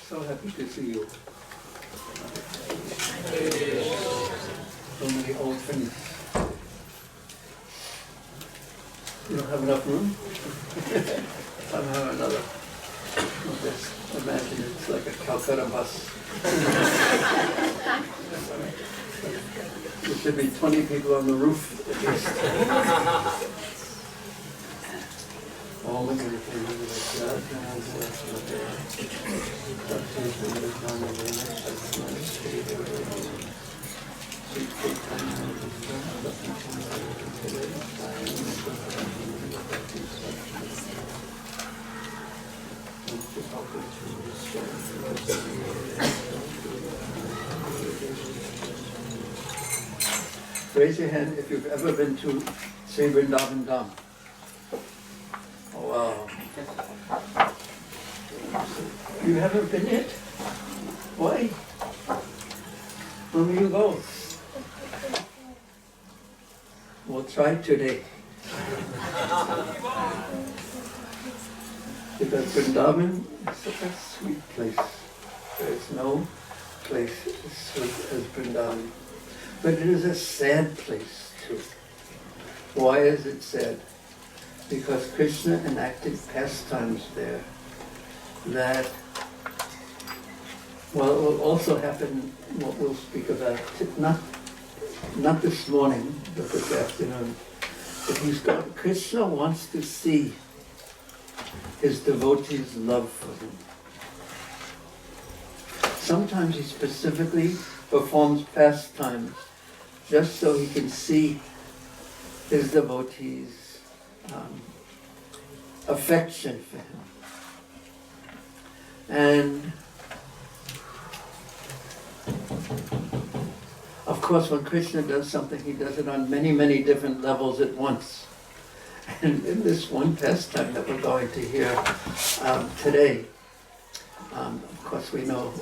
So happy to see you. So many old friends. You don't have enough room? Somehow or another. Just imagine it's like a Calcutta bus. There should be 20 people on the roof at least. All the good things Raise your hand if you've ever been to Sri Vrindavan Dham. Oh, wow. You haven't been yet? Why? When will you go? We'll try today. Because Vrindavan is such a sweet place. There is no place as sweet as Vrindavan. But it is a sad place too. Why is it sad? Because Krishna enacted pastimes there that, well, it will also happen, what we'll speak about, not this morning, but this afternoon. But Krishna wants to see his devotees' love for him. Sometimes he specifically performs pastimes just so he can see his devotees' affection for him. And of course, when Krishna does something, he does it on many, many different levels at once. And in this one pastime that we're going to hear today, of course we know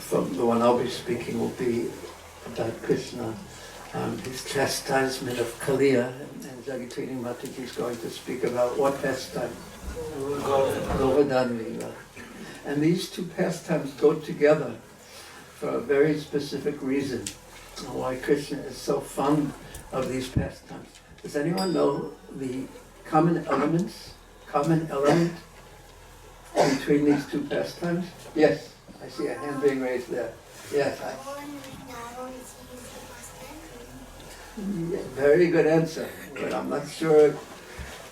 from the one I'll be speaking will be about Krishna, his chastisement of Kaliya, and Jagatrini Mataji is going to speak about what pastime? Govardhan Lila. And these two pastimes go together for a very specific reason, why Krishna is so fond of these pastimes. Does anyone know the common element between these two pastimes? Yes, I see a hand being raised there. Yes. Yeah, very good answer, but I'm not sure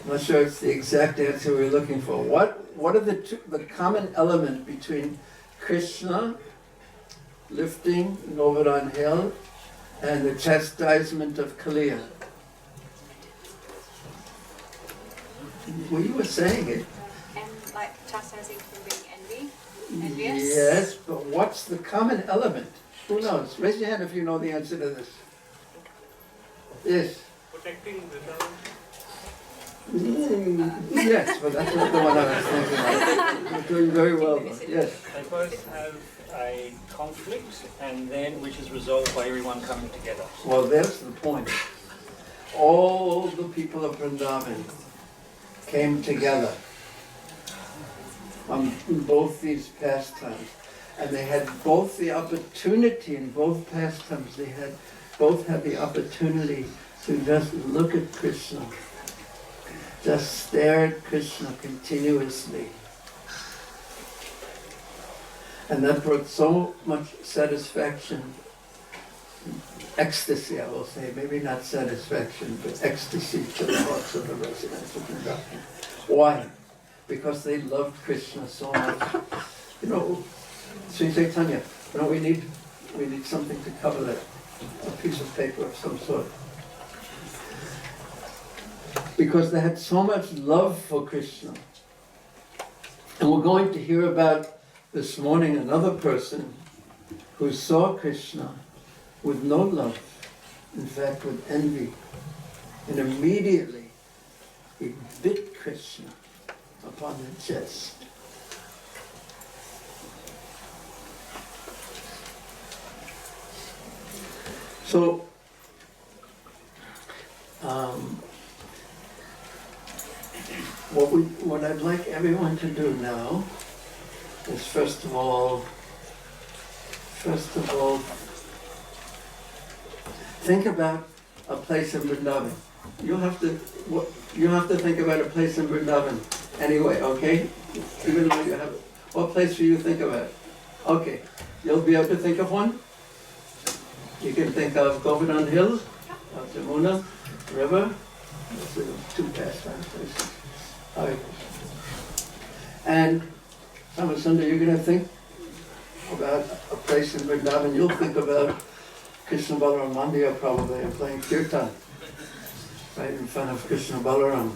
it's the exact answer we're looking for. What are the common element between Krishna lifting Govardhan Hill and the chastisement of Kaliya? Well, you were saying it. And like chastising from being envious? Yes, but what's the common element? Who knows? Raise your hand if you know the answer to this. Yes. Protecting the town. Yes, but that's not the one I was thinking of. You're doing very well, though. Yes. I first have a conflict, and then which is resolved by everyone coming together. Well, that's the point. All the people of Vrindavan came together on both these pastimes, and they had both the opportunity in both pastimes. They had both had the opportunity to just look at Krishna, just stare at Krishna continuously. And that brought so much satisfaction, ecstasy, I will say, maybe not satisfaction, but ecstasy to the hearts of the residents of Vrindavan. Why? Because they loved Krishna so much. You know, Sri Chaitanya, you know, we need something to cover that, a piece of paper of some sort. Because they had so much love for Krishna. And we're going to hear about this morning another person who saw Krishna with no love, in fact with envy. And immediately he bit Krishna upon the chest. So, what I'd like everyone to do now is first of all, think about a place in Vrindavan. You have to think about a place in Vrindavan anyway, okay? Even though you have, what place will you think about? Okay, you'll be able to think of one? You can think of Govardhan Hills, of Jamuna River. Those are the two pastime places. Hare Krishna. And Samasunda, you're going to think about a place in Vrindavan. You'll think about Krishna Balaram Mandir probably, and playing kirtan right in front of Krishna Balaram.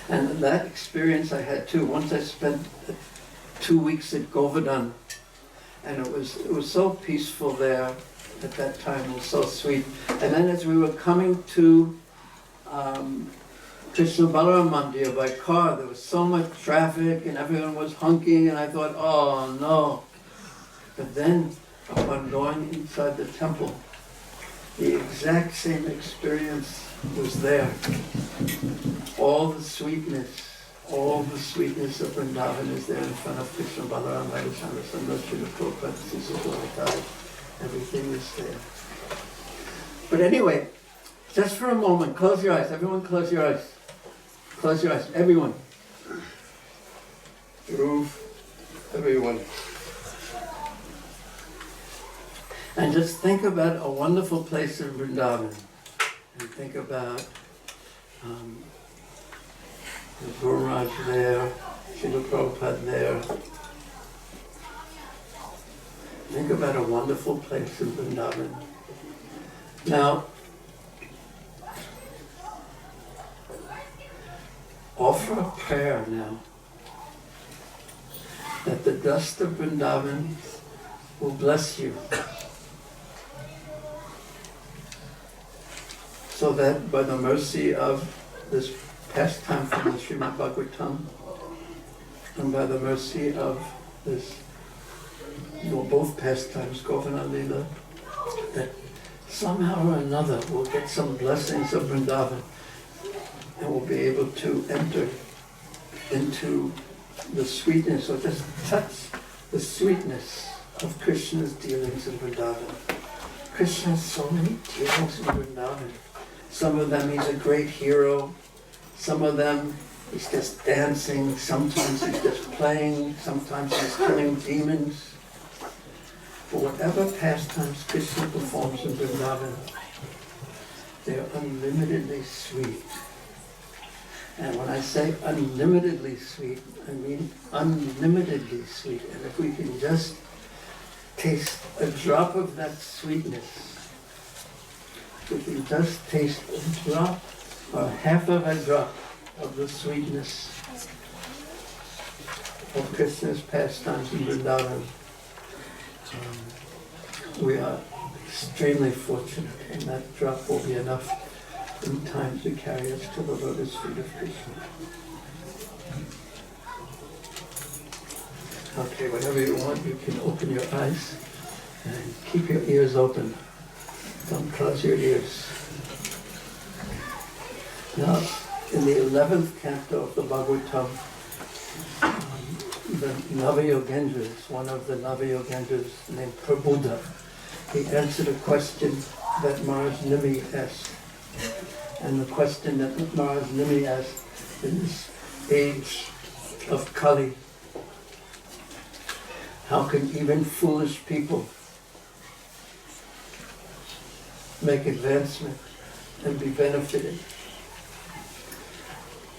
And that experience I had too. Once I spent 2 weeks at Govardhan, and it was so peaceful there at that time. It was so sweet. And then as we were coming to Krishna Balaram Mandir by car, there was so much traffic and everyone was honking, and I thought, oh no. But then, upon going inside the temple, the exact same experience was there. All the sweetness of Vrindavan is there in front of Krishna Balaram, Radha Sundar, Srila Prabhupada, Sisi, everything is there. But anyway, just for a moment, close your eyes. Everyone close your eyes. Close your eyes. Everyone. Everyone. And just think about a wonderful place in Vrindavan. And think about the Guru Maharaj there, Srila Prabhupada there. Think about a wonderful place in Vrindavan. Now, offer a prayer now that the dust of Vrindavan will bless you, so that by the mercy of this pastime from the Śrīmad Bhāgavatam, and by the mercy of this, both pastimes, Govardhan and Lila, that somehow or another we'll get some blessings of Vrindavan, and we'll be able to enter into the sweetness, or just touch the sweetness of Krishna's dealings in Vrindavan. Krishna has so many dealings in Vrindavan. Some of them he's a great hero, some of them he's just dancing, sometimes he's just playing, sometimes he's killing demons. But whatever pastimes Krishna performs in Vrindavan, they are unlimitedly sweet. And when I say unlimitedly sweet, I mean unlimitedly sweet. And if we can just taste a drop of that sweetness, if we can just taste a drop or half of a drop of the sweetness of Krishna's pastimes in Vrindavan, we are extremely fortunate, and that drop will be enough in time to carry us to the lotus feet of Krishna. Okay, whenever you want, you can open your eyes and keep your ears open. Don't close your ears. Now, in the 11th canto of the Bhagavatam, the Navayogendras, one of the Navayogendras named Prabhupada, he answered a question that Maharaj Nimi asked. And the question that Maharaj Nimi asked in this age of Kali, how can even foolish people make advancement and be benefited?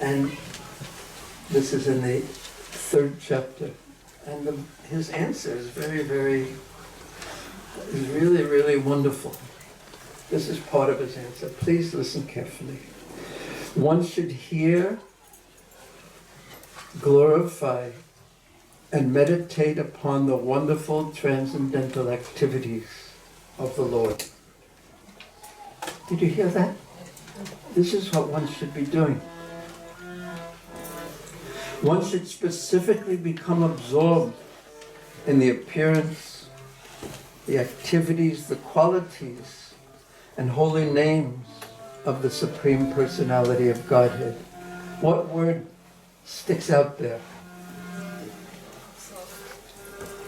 And this is in the 3rd chapter. And his answer is really, really wonderful. This is part of his answer. Please listen carefully. One should hear, glorify, and meditate upon the wonderful transcendental activities of the Lord. Did you hear that? This is what one should be doing. One should specifically become absorbed in the appearance, the activities, the qualities, and holy names of the Supreme Personality of Godhead. What word sticks out there?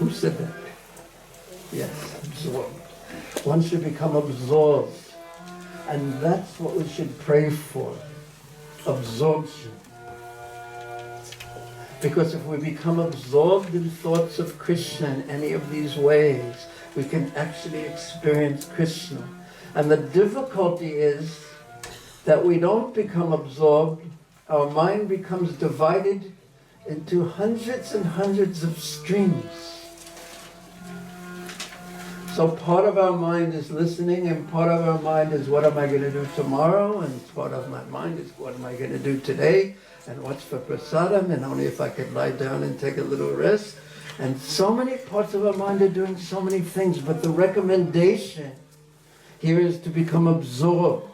Who said that? Yes, absorbed. One should become absorbed. And that's what we should pray for. Absorption. Because if we become absorbed in thoughts of Krishna in any of these ways, we can actually experience Krishna. And the difficulty is that we don't become absorbed. Our mind becomes divided into hundreds and hundreds of streams. So part of our mind is listening, and part of our mind is what am I going to do tomorrow, and part of my mind is what am I going to do today, and what's for prasadam, and only if I could lie down and take a little rest. And so many parts of our mind are doing so many things, but the recommendation here is to become absorbed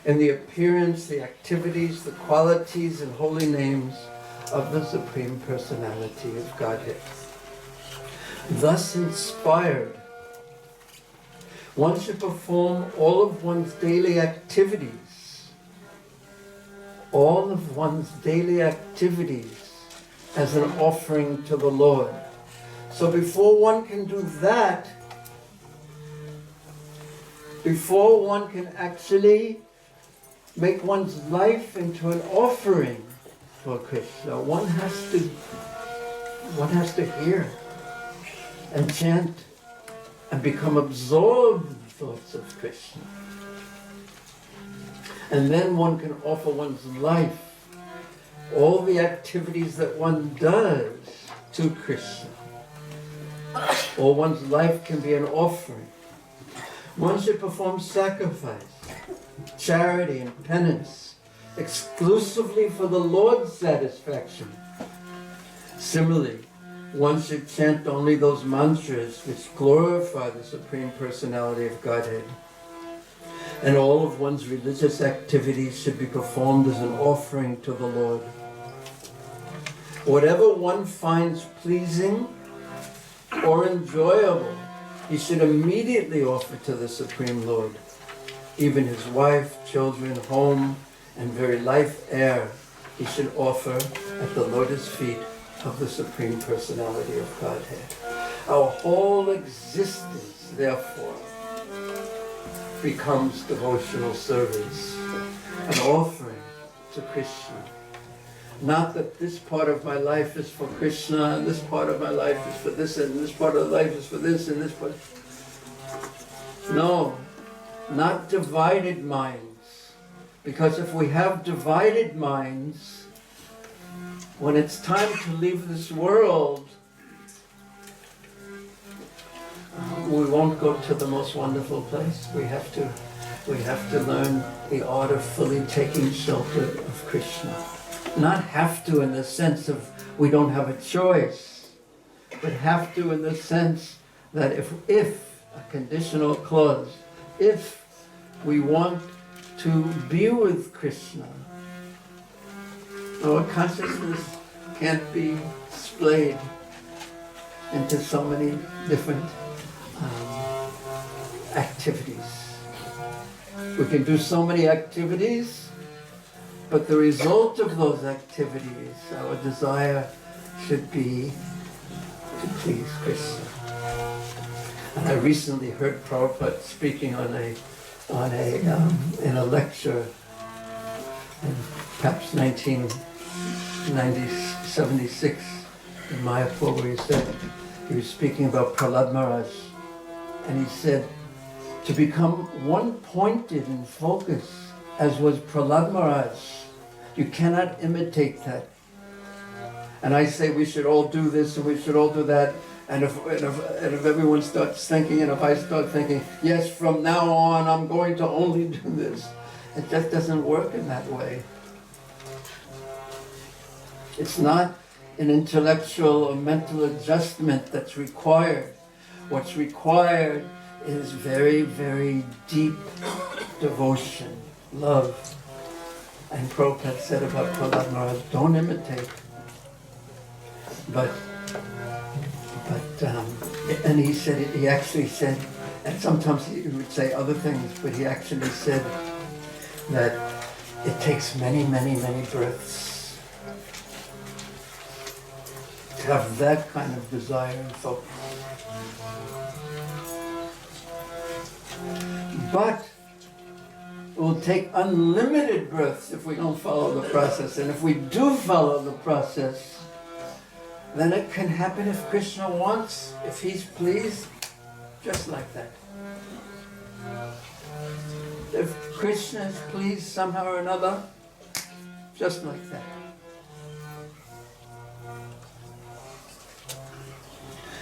in the appearance, the activities, the qualities and holy names of the Supreme Personality of Godhead. Thus inspired, one should perform all of one's daily activities, as an offering to the Lord. So before one can do that, before one can actually make one's life into an offering for Krishna, one has to hear and chant and become absorbed in thoughts of Krishna. And then one can offer one's life, all the activities that one does to Krishna. Or one's life can be an offering. One should perform sacrifice, charity and penance exclusively for the Lord's satisfaction. Similarly, one should chant only those mantras which glorify the Supreme Personality of Godhead. And all of one's religious activities should be performed as an offering to the Lord. Whatever one finds pleasing or enjoyable, he should immediately offer to the Supreme Lord. Even his wife, children, home, and very life air, he should offer at the lotus feet of the Supreme Personality of Godhead. Our whole existence, therefore, becomes devotional service, an offering to Krishna. Not that this part of my life is for Krishna, and this part of my life is for this, and this part of life is for this, and this part. No, not divided minds. Because if we have divided minds, when it's time to leave this world, we won't go to the most wonderful place. We have to learn the art of fully taking shelter of Krishna. Not have to in the sense of we don't have a choice, but have to in the sense that if a conditional clause, if we want to be with Krishna, our consciousness can't be splayed into so many different activities. We can do so many activities, but the result of those activities, our desire should be to please Krishna. And I recently heard Prabhupada speaking in a lecture in perhaps 1976 in Mayapur, where he was speaking about Prahlad Maharaj, and he said, to become one-pointed and focused, as was Prahlad Maharaj, you cannot imitate that. And I say we should all do this and we should all do that. And if everyone starts thinking, and if I start thinking, yes, from now on I'm going to only do this, it just doesn't work in that way. It's not an intellectual or mental adjustment that's required. What's required is very, very deep devotion, love. And Prabhupada said about Prahlad Maharaj, don't imitate. And he actually said, and sometimes he would say other things, but he actually said that it takes many, many, many births to have that kind of desire and focus. But it will take unlimited births if we don't follow the process. And if we do follow the process, then it can happen if Krishna wants, if he's pleased, just like that. If Krishna is pleased somehow or another, just like that.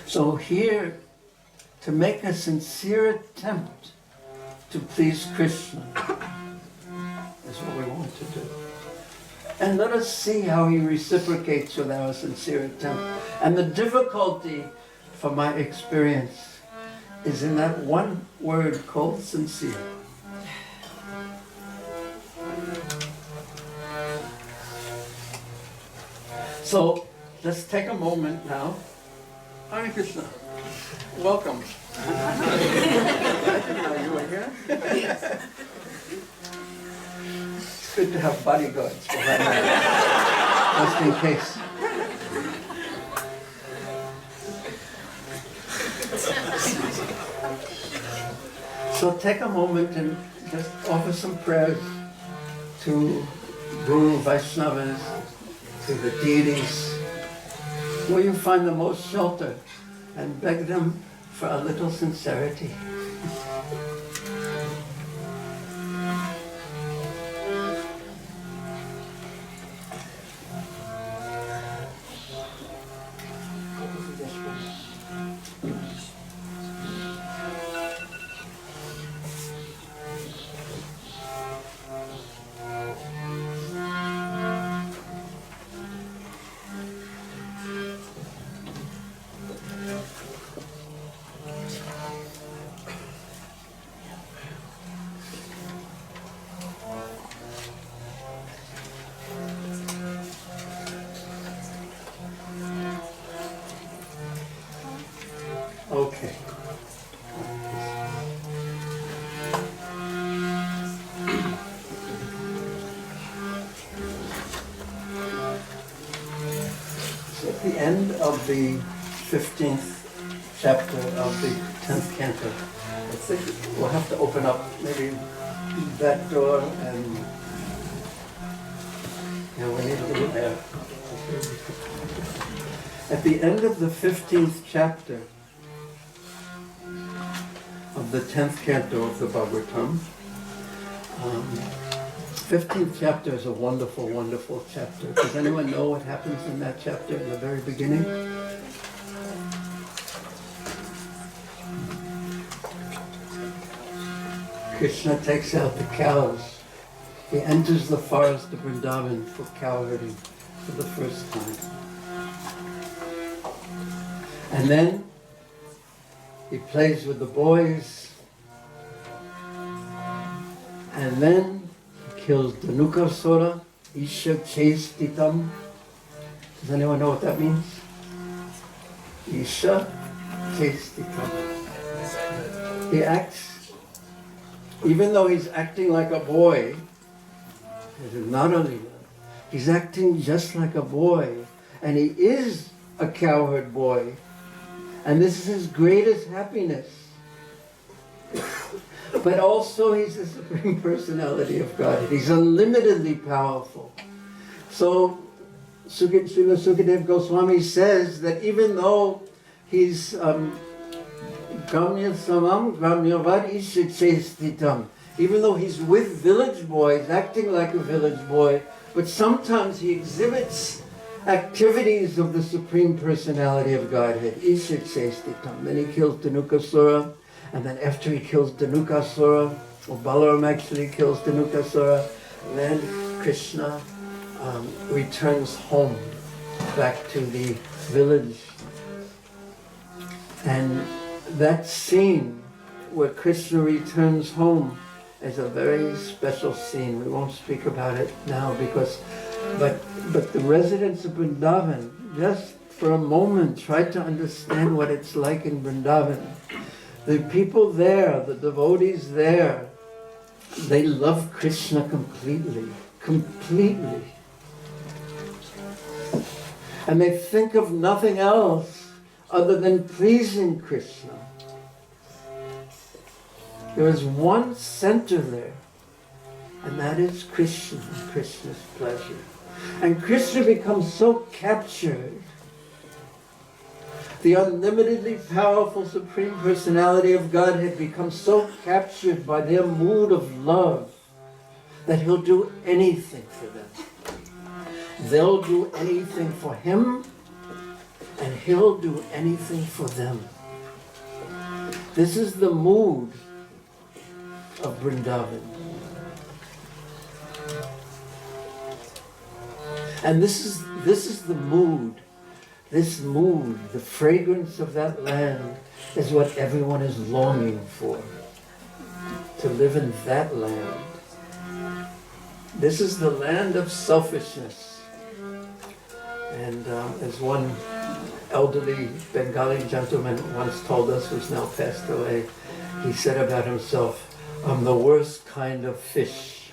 So here, to make a sincere attempt to please Krishna is what we want to do. And let us see how he reciprocates with our sincere attempt. And the difficulty, from my experience, is in that one word called sincere. So let's take a moment now. Hare Krishna. Welcome. I didn't know you were here. It's good to have bodyguards behind me, just in case. So take a moment and just offer some prayers to Guru Vaishnavas, to the deities, where you find the most shelter, and beg them for a little sincerity. Okay. So at the end of the 15th chapter of the 10th canto, I think we'll have to open up maybe that door and we need a little air. At the end of the 15th chapter of the 10th canto of the Bhagavatam. 15th chapter is a wonderful, wonderful chapter. Does anyone know what happens in that chapter in the very beginning? Krishna takes out the cows. He enters the forest of Vrindavan for cow herding for the first time. And then he plays with the boys, and then he kills Dhanukasura, Isha Chestitam. Does anyone know what that means? Isha Chestitam. He acts, even though he's acting like a boy, it is not a Lila, he's acting just like a boy, and he is a cowherd boy. And this is his greatest happiness. But also he's the Supreme Personality of God. He's unlimitedly powerful. So Srila Sukadeva Goswami says that even though he's Gramya Samam, Gramyavad Ishachestitam, even though he's with village boys, acting like a village boy, but sometimes he exhibits activities of the Supreme Personality of Godhead. Ishachestitam. Then he kills Dhanukasura, and then after he kills Dhanukasura, or Balaram actually kills Dhanukasura, then Krishna returns home, back to the village. And that scene where Krishna returns home is a very special scene. We won't speak about it now but the residents of Vrindavan, just for a moment, try to understand what it's like in Vrindavan. The people there, the devotees there, they love Krishna completely. Completely. And they think of nothing else other than pleasing Krishna. There is one center there, and that is Krishna, Krishna's pleasure. And Krishna becomes so captured, the unlimitedly powerful Supreme Personality of Godhead becomes so captured by their mood of love that he'll do anything for them. They'll do anything for him, and he'll do anything for them. This is the mood of Vrindavan. And this is the mood. This mood, the fragrance of that land, is what everyone is longing for. To live in that land. This is the land of selfishness. And as one elderly Bengali gentleman once told us, who's now passed away, he said about himself, "I'm the worst kind of fish,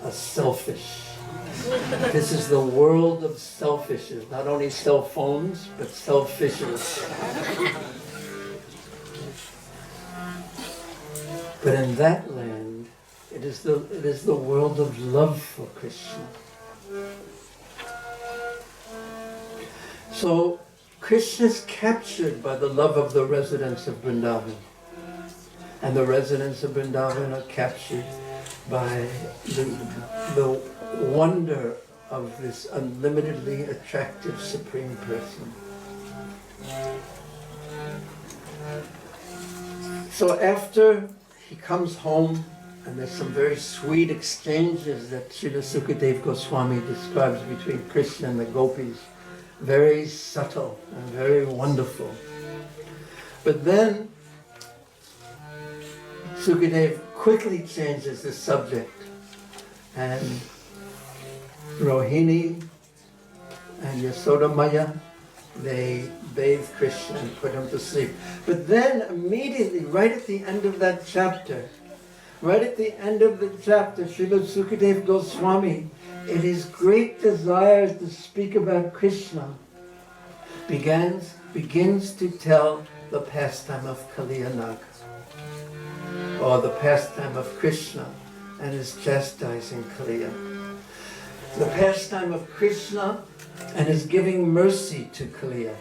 a selfish." This is the world of selfishes, not only cell phones, but selfishes. But in that land, it is the world of love for Krishna. So Krishna is captured by the love of the residents of Vrindavan. And the residents of Vrindavan are captured by the wonder of this unlimitedly attractive Supreme Person. So after he comes home, and there's some very sweet exchanges that Srila Sukadeva Goswami describes between Krishna and the gopis. Very subtle and very wonderful. But then Sukadeva quickly changes the subject, and Rohini and Yasoda Maya, they bathe Krishna and put him to sleep. But then immediately, right at the end of that chapter, Srila Sukadeva Goswami, in his great desire to speak about Krishna, begins to tell the pastime of Kaliya, or the pastime of Krishna and his chastising Kaliya. The pastime of Krishna and his giving mercy to Kaliya.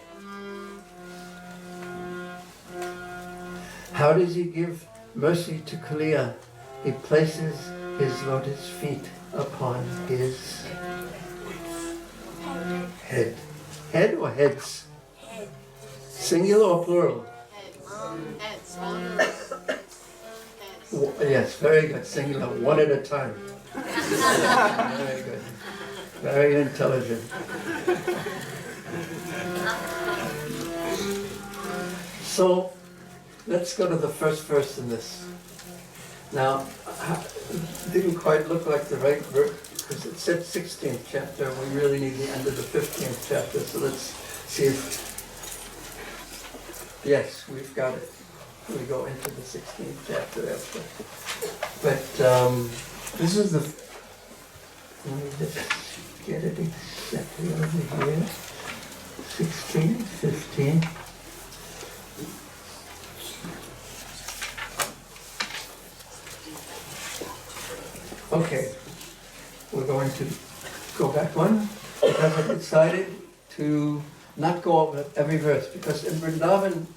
How does he give mercy to Kaliya? He places his lotus feet upon his head. Head or heads? Head. Singular or plural? Heads. Yes, very good. Singular, one at a time. Very good. Very intelligent. So, let's go to the first verse in this. Now, it didn't quite look like the right verse, because it said 16th chapter, and we really need the end of the 15th chapter, so let's see if... Yes, we've got it. We go into the 16th chapter after. But this is the... Let me just get it exactly over here. 16, 15... Okay, we're going to go back one, because I decided to not go over every verse, because in Vrindavan,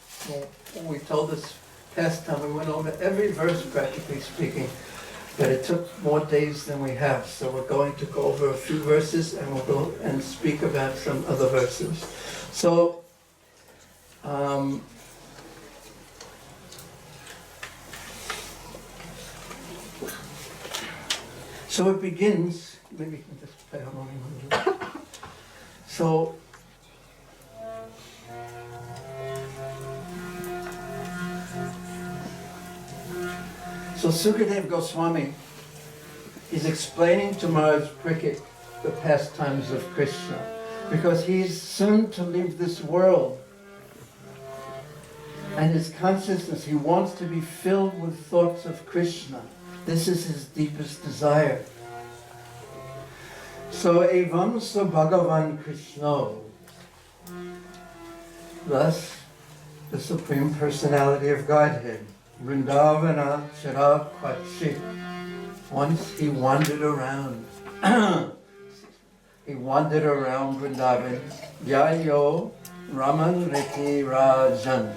when we told this past time, we went over every verse, practically speaking, but it took more days than we have, so we're going to go over a few verses, and we'll go and speak about some other verses. So, so it begins, maybe you can just play along a little. So Sukadeva Goswami is explaining to Maharaj Parikshit the pastimes of Krishna, because he's soon to leave this world. And his consciousness, he wants to be filled with thoughts of Krishna. This is his deepest desire. So evam so Bhagavan Krishna. Thus, the Supreme Personality of Godhead, Vrindavana Charapachi. Once he wandered around. He wandered around Vrindavan. Yayo Raman Riti Rajan.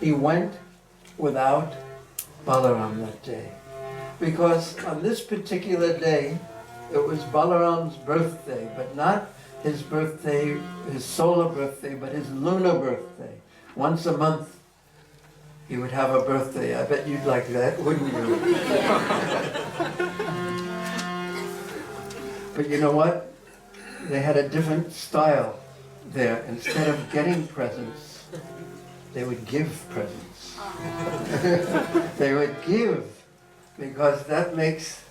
He went without Balaram that day. Because on this particular day, it was Balaram's birthday, but not his birthday, his solar birthday, but his lunar birthday. Once a month, he would have a birthday. I bet you'd like that, wouldn't you? But you know what? They had a different style there. Instead of getting presents, they would give presents. They would give, because that makes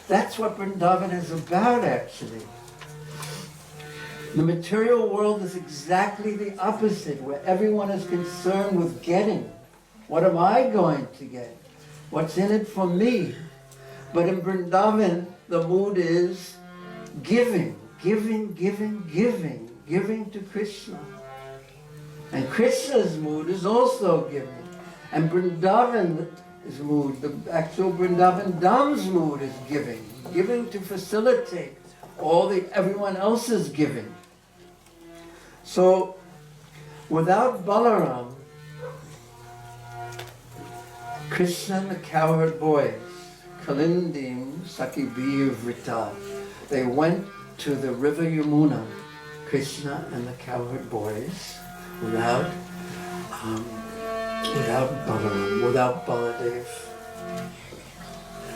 that's what Vrindavan is about, actually. The material world is exactly the opposite, where everyone is concerned with getting. What am I going to get? What's in it for me? But in Vrindavan, the mood is giving, giving, giving, giving, giving to Krishna. And Krishna's mood is also giving. And Vrindavan's mood, the actual Vrindavan Dham's mood is giving. Giving to facilitate everyone else's giving. So, without Balaram, Krishna and the Cowherd boys, Kalindim Sakibir Vrita, they went to the river Yamuna, Krishna and the Cowherd boys, without Balaram, without Baladev.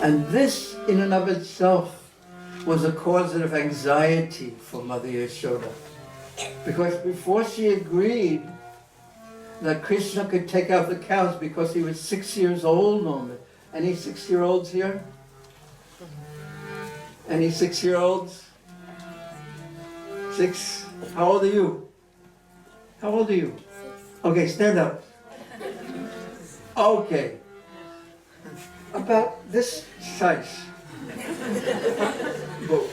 And this, in and of itself, was a cause of anxiety for Mother Yashoda. Because before she agreed that Krishna could take out the cows, because he was 6 years old only. Any 6-year-olds here? Any 6-year-olds? 6? How old are you? How old are you? Okay, stand up. Okay. About this size. But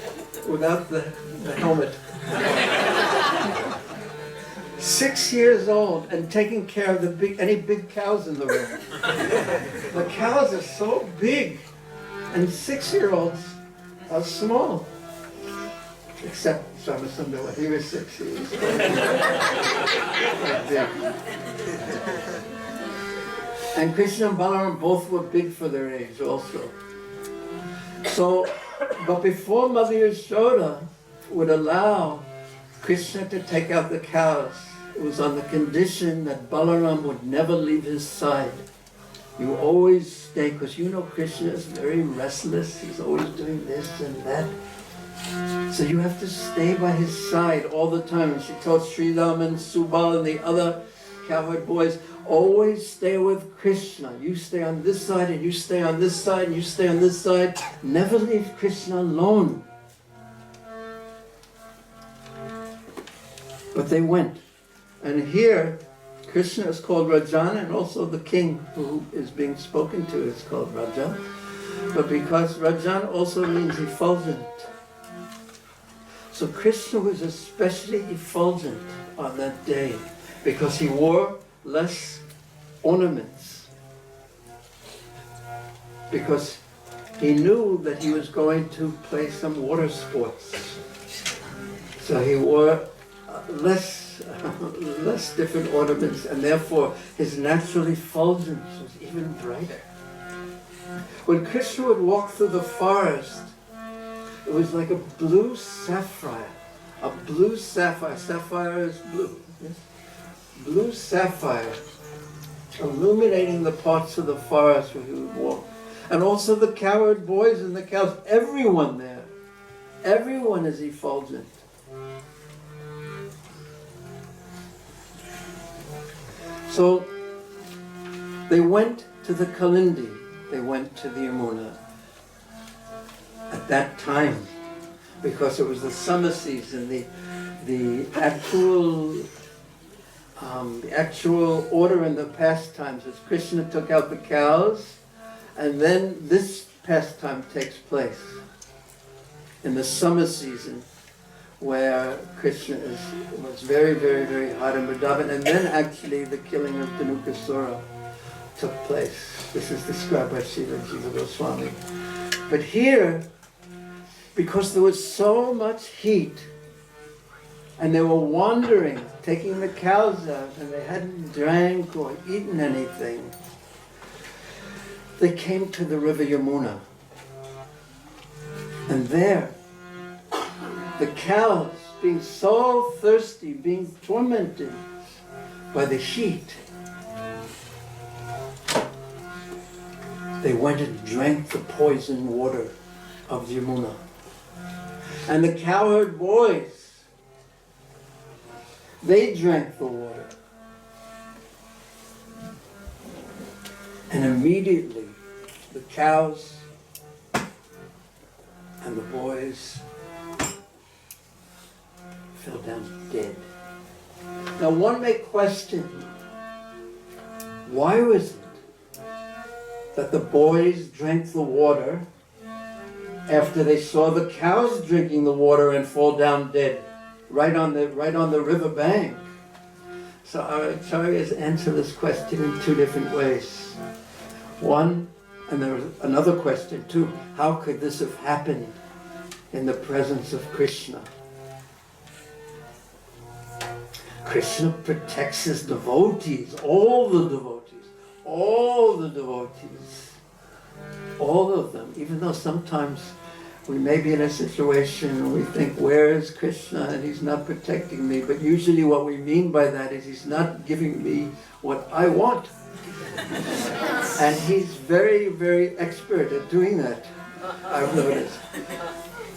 without the helmet. 6 years old and taking care of any big cows in the room. The cows are so big, and 6-year-olds are small. Except Swami Sundar, he was 6 years old. And Krishna and Balaram both were big for their age also. So, but before Mother Yashoda would allow Krishna to take out the cows, it was on the condition that Balaram would never leave his side. You always stay, because you know Krishna is very restless. He's always doing this and that. So you have to stay by his side all the time. And she told Sridham and Subal and the other Cowherd boys, always stay with Krishna. You stay on this side, and you stay on this side, and you stay on this side. Never leave Krishna alone. But they went. And here, Krishna is called Rajana, and also the king who is being spoken to is called Raja. But because Rajana also means effulgent. So Krishna was especially effulgent on that day because he wore less ornaments. Because he knew that he was going to play some water sports. So he wore less different ornaments, and therefore his natural effulgence was even brighter. When Krishna would walk through the forest, it was like a blue sapphire. A blue sapphire. Sapphire is blue. Yes? Blue sapphire, illuminating the parts of the forest where he would walk. And also the Cowherd boys and the cows, everyone there. Everyone is effulgent. So they went to the Kalindi, they went to the Yamuna at that time, because it was the summer season. The actual order in the pastimes is Krishna took out the cows, and then this pastime takes place in the summer season, where Krishna was very, very, very hot in Vrindavan, and then actually the killing of Dhanukasura took place. This is described by Srila Jiva Goswami. But here, because there was so much heat, and they were wandering, taking the cows out, and they hadn't drank or eaten anything, they came to the river Yamuna. And there, the cows, being so thirsty, being tormented by the heat, they went and drank the poisoned water of Yamuna. And the cowherd boys, they drank the water. And immediately the cows and the boys fell down dead. Now one may question, why was it that the boys drank the water after they saw the cows drinking the water and fall down dead right on the river bank? So our acharyas answer this question in two different ways. One, and there was another question too, how could this have happened in the presence of Krishna? Krishna protects his devotees, all the devotees, all of them, even though sometimes we may be in a situation and we think, where is Krishna and he's not protecting me? But usually what we mean by that is he's not giving me what I want. And he's very, very expert at doing that, I've noticed.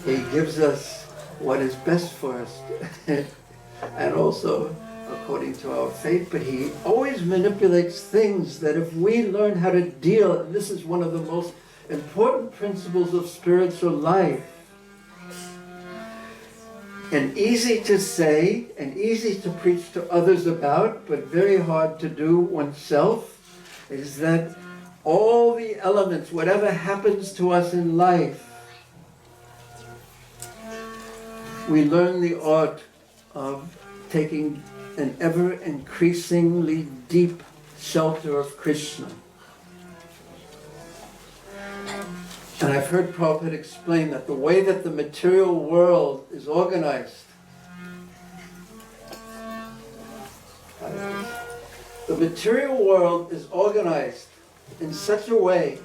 He gives us what is best for us, and also according to our faith, but he always manipulates things that if we learn how to deal, and this is one of the most important principles of spiritual life, and easy to say, and easy to preach to others about, but very hard to do oneself, is that all the elements, whatever happens to us in life, we learn the art of taking an ever-increasingly deep shelter of Krishna. And I've heard Prabhupada explain that the way that the material world is organized, the material world is organized in such a way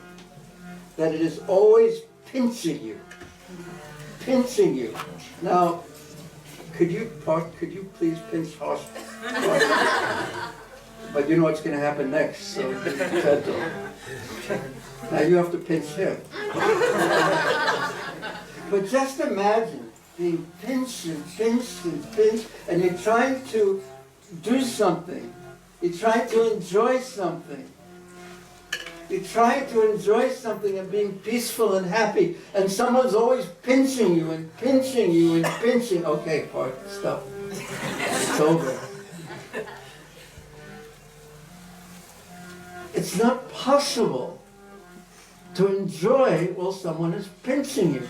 that it is always pinching you. Pinching you. Now, could you please pinch Harsh? But you know what's going to happen next, so Canto. Now you have to pinch him. But just imagine being pinched and pinched and pinched, and you're trying to do something. You're trying to enjoy something. You're trying to enjoy something and being peaceful and happy, and someone's always pinching you and pinching you and pinching. Okay, Parth, stop. It's over. It's not possible to enjoy while someone is pinching you.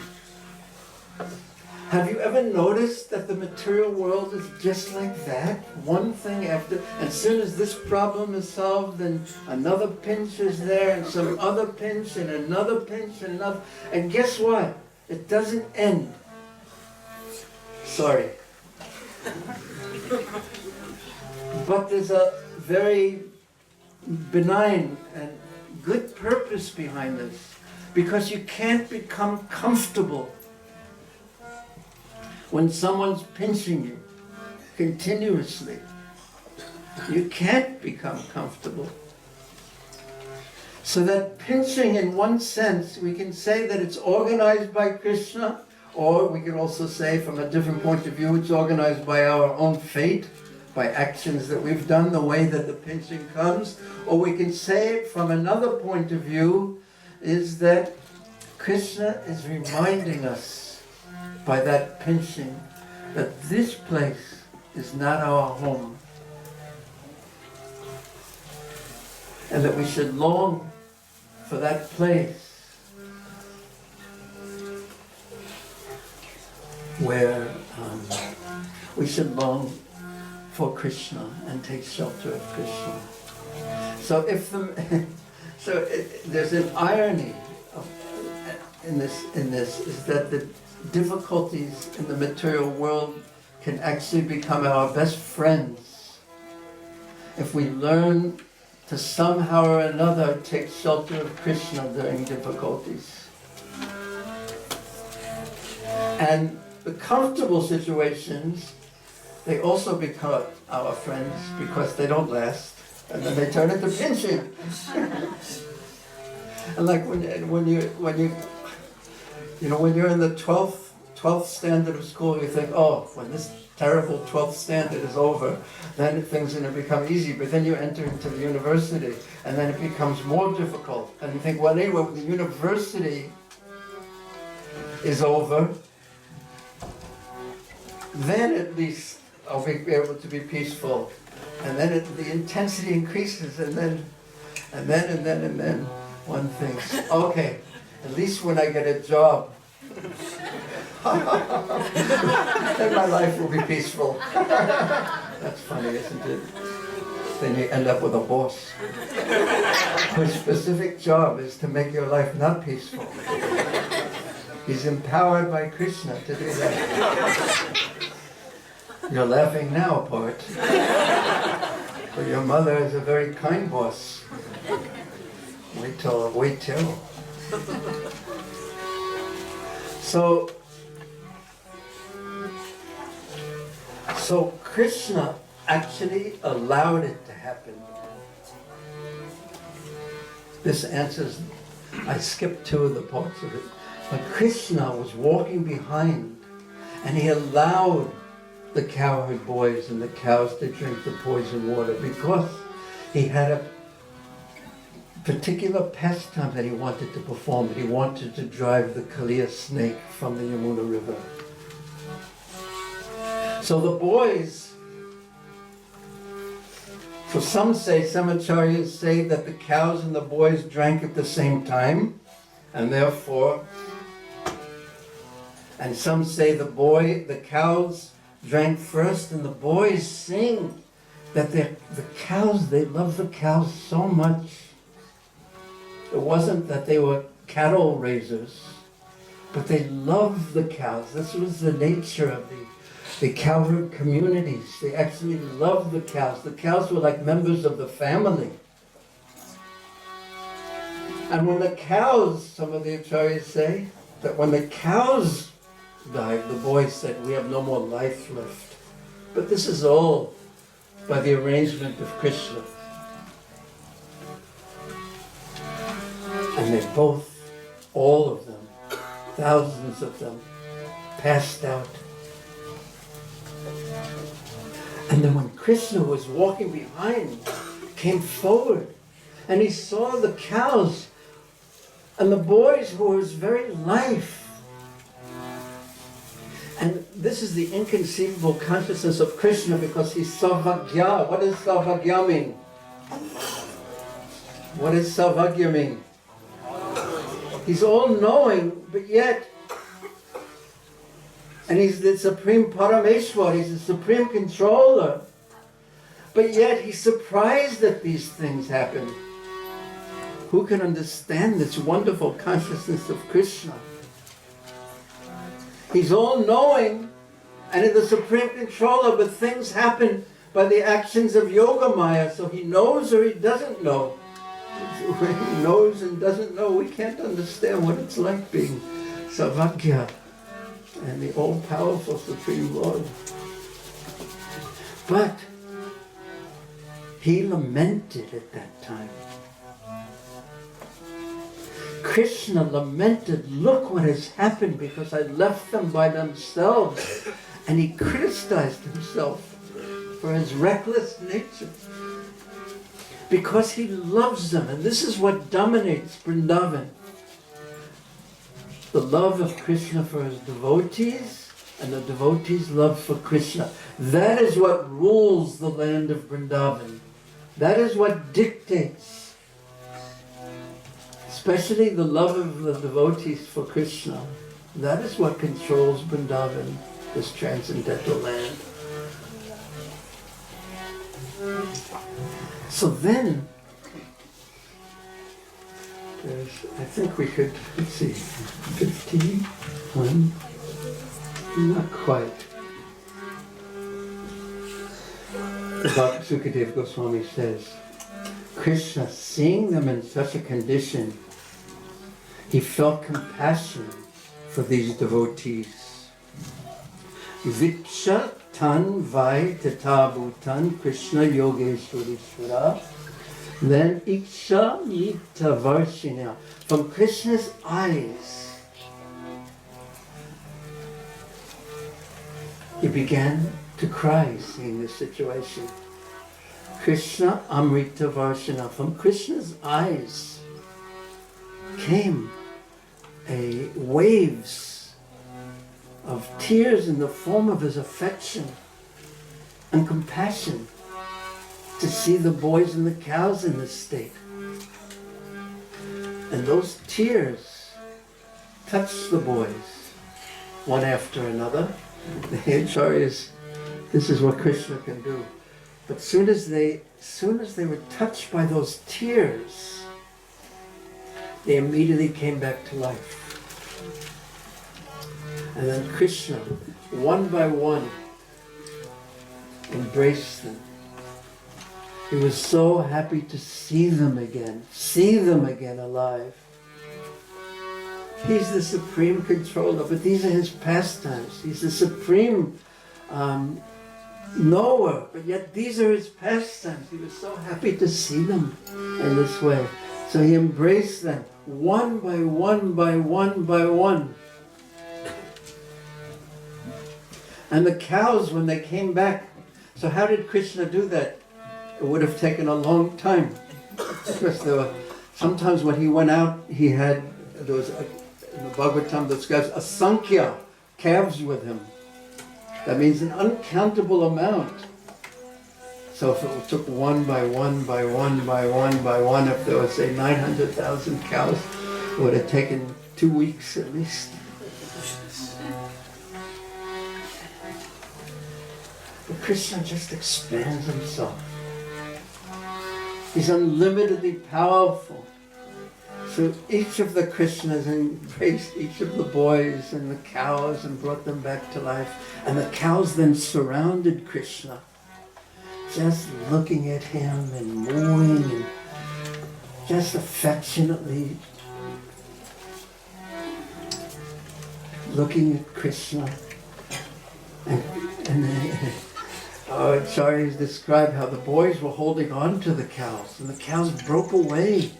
Have you ever noticed that the material world is just like that? One thing after, as soon as this problem is solved, then another pinch is there, and some other pinch, and another pinch, and another. And guess what? It doesn't end. Sorry. But there's a very benign and good purpose behind this, because you can't become comfortable when someone's pinching you continuously. You can't become comfortable. So that pinching, in one sense, we can say that it's organized by Krishna, or we can also say from a different point of view, it's organized by our own fate, by actions that we've done, the way that the pinching comes. Or we can say from another point of view, is that Krishna is reminding us by that pinching that this place is not our home, and that we should long for that place. where we should long for Krishna and take shelter of Krishna. So there's an irony in this is that the difficulties in the material world can actually become our best friends if we learn to somehow or another take shelter of Krishna during difficulties. And the comfortable situations, they also become our friends because they don't last, and then they turn into pinching. And like when you're in the 12th standard of school, you think, oh, when this terrible 12th standard is over, then things are going to become easy. But then you enter into the university, and then it becomes more difficult. And you think, well, anyway, when the university is over, then at least I'll be able to be peaceful. And then the intensity increases, and then one thinks, okay, at least when I get a job, then my life will be peaceful. That's funny, isn't it? Then you end up with a boss whose specific job is to make your life not peaceful. He's empowered by Krishna to do that. You're laughing now, Part. But your mother is a very kind boss. Wait till. So Krishna actually allowed it to happen. This answers, I skipped two of the parts of it. But Krishna was walking behind, and he allowed the cowherd boys and the cows to drink the poison water because he had a particular pastime that he wanted to perform. He wanted to drive the Kaliya snake from the Yamuna River. So the boys, so some acharyas say that the cows and the boys drank at the same time, and therefore, and some say the cows drank first, and the boys sing that the cows, they love the cows so much. It wasn't that they were cattle raisers, but they loved the cows. This was the nature of the cowherd communities. They actually loved the cows. The cows were like members of the family. And when the cows, some of the acharyas say, that when the cows died, the boys said, we have no more life left. But this is all by the arrangement of Krishna. And they both, all of them, thousands of them, passed out. And then when Krishna was walking behind, came forward, and he saw the cows and the boys who were his very life. And this is the inconceivable consciousness of Krishna because he's Sarvagya. What does Sarvagya mean? What does Sarvagya mean? He's all-knowing, but yet, and he's the supreme Parameshwar, he's the supreme controller, but yet he's surprised that these things happen. Who can understand this wonderful consciousness of Krishna? He's all-knowing and in the supreme controller, but things happen by the actions of Yoga Maya, so he knows or he doesn't know. When he knows and doesn't know, we can't understand what it's like being Sarvagya and the all-powerful Supreme Lord. But he lamented at that time. Krishna lamented, look what has happened because I left them by themselves. And he criticized himself for his reckless nature. Because he loves them, and this is what dominates Vrindavan. The love of Krishna for his devotees, and the devotees' love for Krishna. That is what rules the land of Vrindavan. That is what dictates, especially the love of the devotees for Krishna. That is what controls Vrindavan, this transcendental land. So then, I think we could, let's see, 15, 1, not quite. Sukadeva Goswami says, Krishna, seeing them in such a condition, he felt compassion for these devotees. Viksha tan vai tatabutan Krishna yogeshwarishvara. Then iksha yita varshina. From Krishna's eyes, he began to cry seeing this situation. Krishna Amrita Varshana. From Krishna's eyes came waves of tears in the form of his affection and compassion to see the boys and the cows in this state. And those tears touched the boys one after another. The Acharyas, this is what Krishna can do. But soon as they were touched by those tears, they immediately came back to life. And then Krishna, one by one, embraced them. He was so happy to see them again alive. He's the supreme controller, but these are his pastimes. He's the supreme knower, but yet these are his pastimes. He was so happy to see them in this way. So he embraced them one by one by one by one. And the cows, when they came back, so how did Krishna do that? It would have taken a long time. Because there were, sometimes when he went out, he had, in the Bhagavatam describes a sankhya, calves with him. That means an uncountable amount. So if it took one by one by one by one by one, if there was, say, 900,000 cows, it would have taken 2 weeks at least. But Krishna just expands himself. He's unlimitedly powerful. So each of the Krishnas embraced each of the boys and the cows and brought them back to life. And the cows then surrounded Krishna, just looking at him and mooing and just affectionately looking at Krishna. And Acharyas describe how the boys were holding on to the cows, and the cows broke away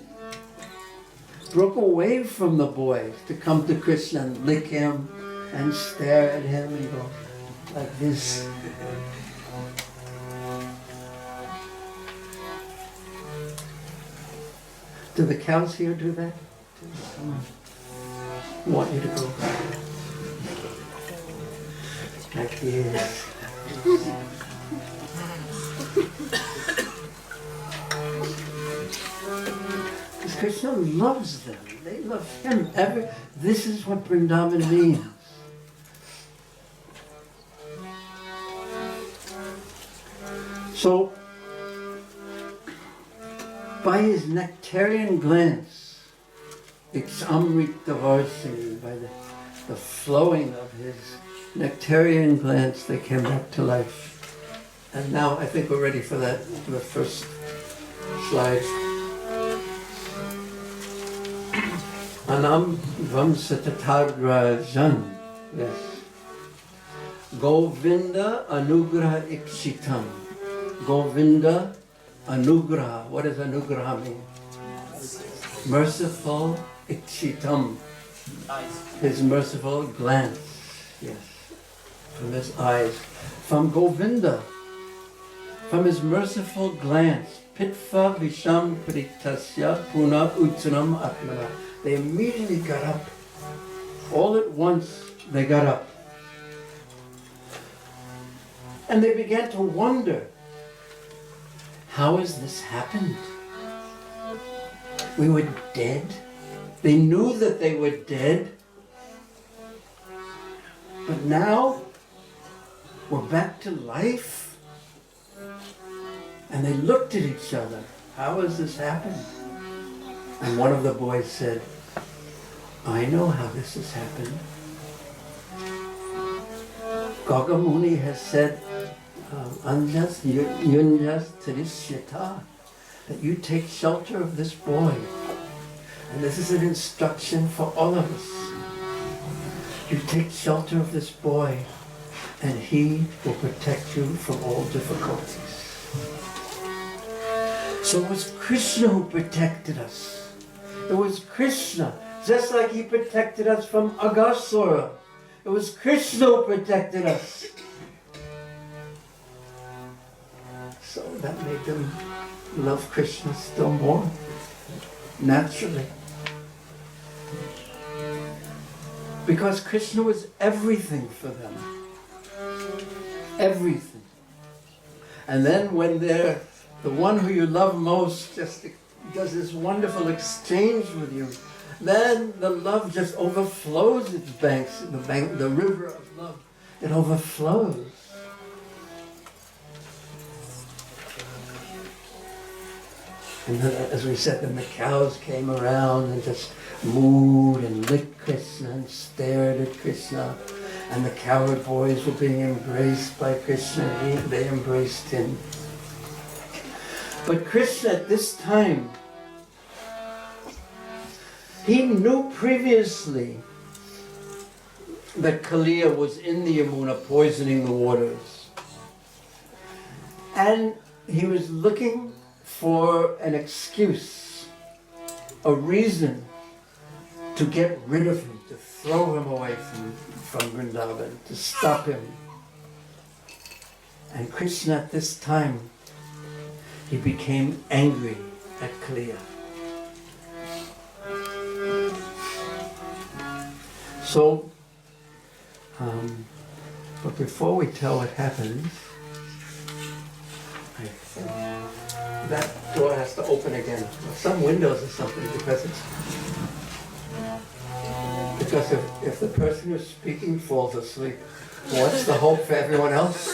from the boys to come to Krishna and lick him and stare at him and go like this. Do the cows here do that? Come on. I want you to go like this. Because Krishna loves them. They love him. This is what Vrindavan means. So, by his nectarian glance, it's Amrita Varsini, by the flowing of his nectarian glance, they came back to life. And now I think we're ready for that, for the first slide. Anam Vamsatatagrajan. Yes. Govinda Anugraha Ikshitam. Govinda Anugraha. What does Anugraha mean? Merciful Ikshitam. His merciful glance. Yes. From his eyes. From Govinda. From his merciful glance. Pitva Visham Pritasya Puna Utsanam Atmana. They immediately got up. All at once they got up. And they began to wonder, how has this happened? We were dead. They knew that they were dead. But now, we're back to life? And they looked at each other. How has this happened? And one of the boys said, I know how this has happened. Gagamuni has said, Anjas Yunjas Trishyata, that you take shelter of this boy. And this is an instruction for all of us. You take shelter of this boy, and he will protect you from all difficulties. So it was Krishna who protected us. It was Krishna, just like he protected us from Aghasura. It was Krishna who protected us. So that made them love Krishna still more, naturally. Because Krishna was everything for them. Everything. And then when the one who you love most just does this wonderful exchange with you, then the love just overflows its banks, the river of love. It overflows. And then, as we said, then the cows came around and just mooed and licked Krishna and stared at Krishna. And the Cowherd boys were being embraced by Krishna. They embraced him. But Krishna at this time, he knew previously that Kaliya was in the Yamuna poisoning the waters. And he was looking for an excuse, a reason to get rid of him, to throw him away from Vrindavan, to stop him. And Krishna at this time, he became angry at Kaliya. So, but before we tell what happens, that door has to open again. Some windows or something, because if the person who's speaking falls asleep, what's the hope for everyone else?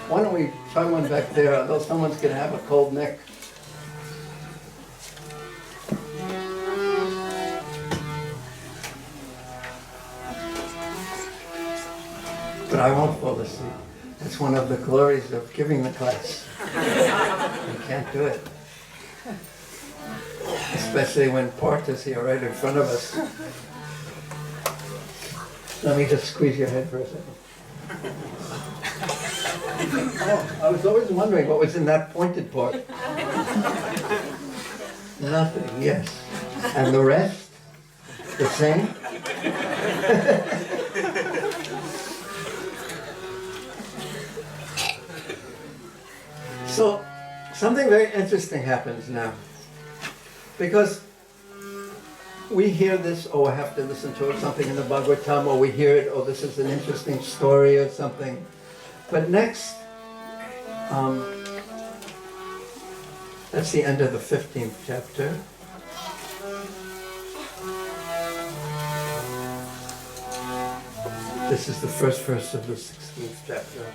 Why don't we try one back there, although someone's going to have a cold neck. But I won't fall asleep. That's one of the glories of giving the class. You can't do it. Especially when Part is here right in front of us. Let me just squeeze your head for a second. Oh, I was always wondering what was in that pointed part. Nothing, yes. And the rest? The same? So, something very interesting happens now. Because we hear this, oh, I have to listen to something in the Bhagavatam, or we hear it, oh, this is an interesting story or something. But next, that's the end of the 15th chapter. This is the first verse of the 16th chapter.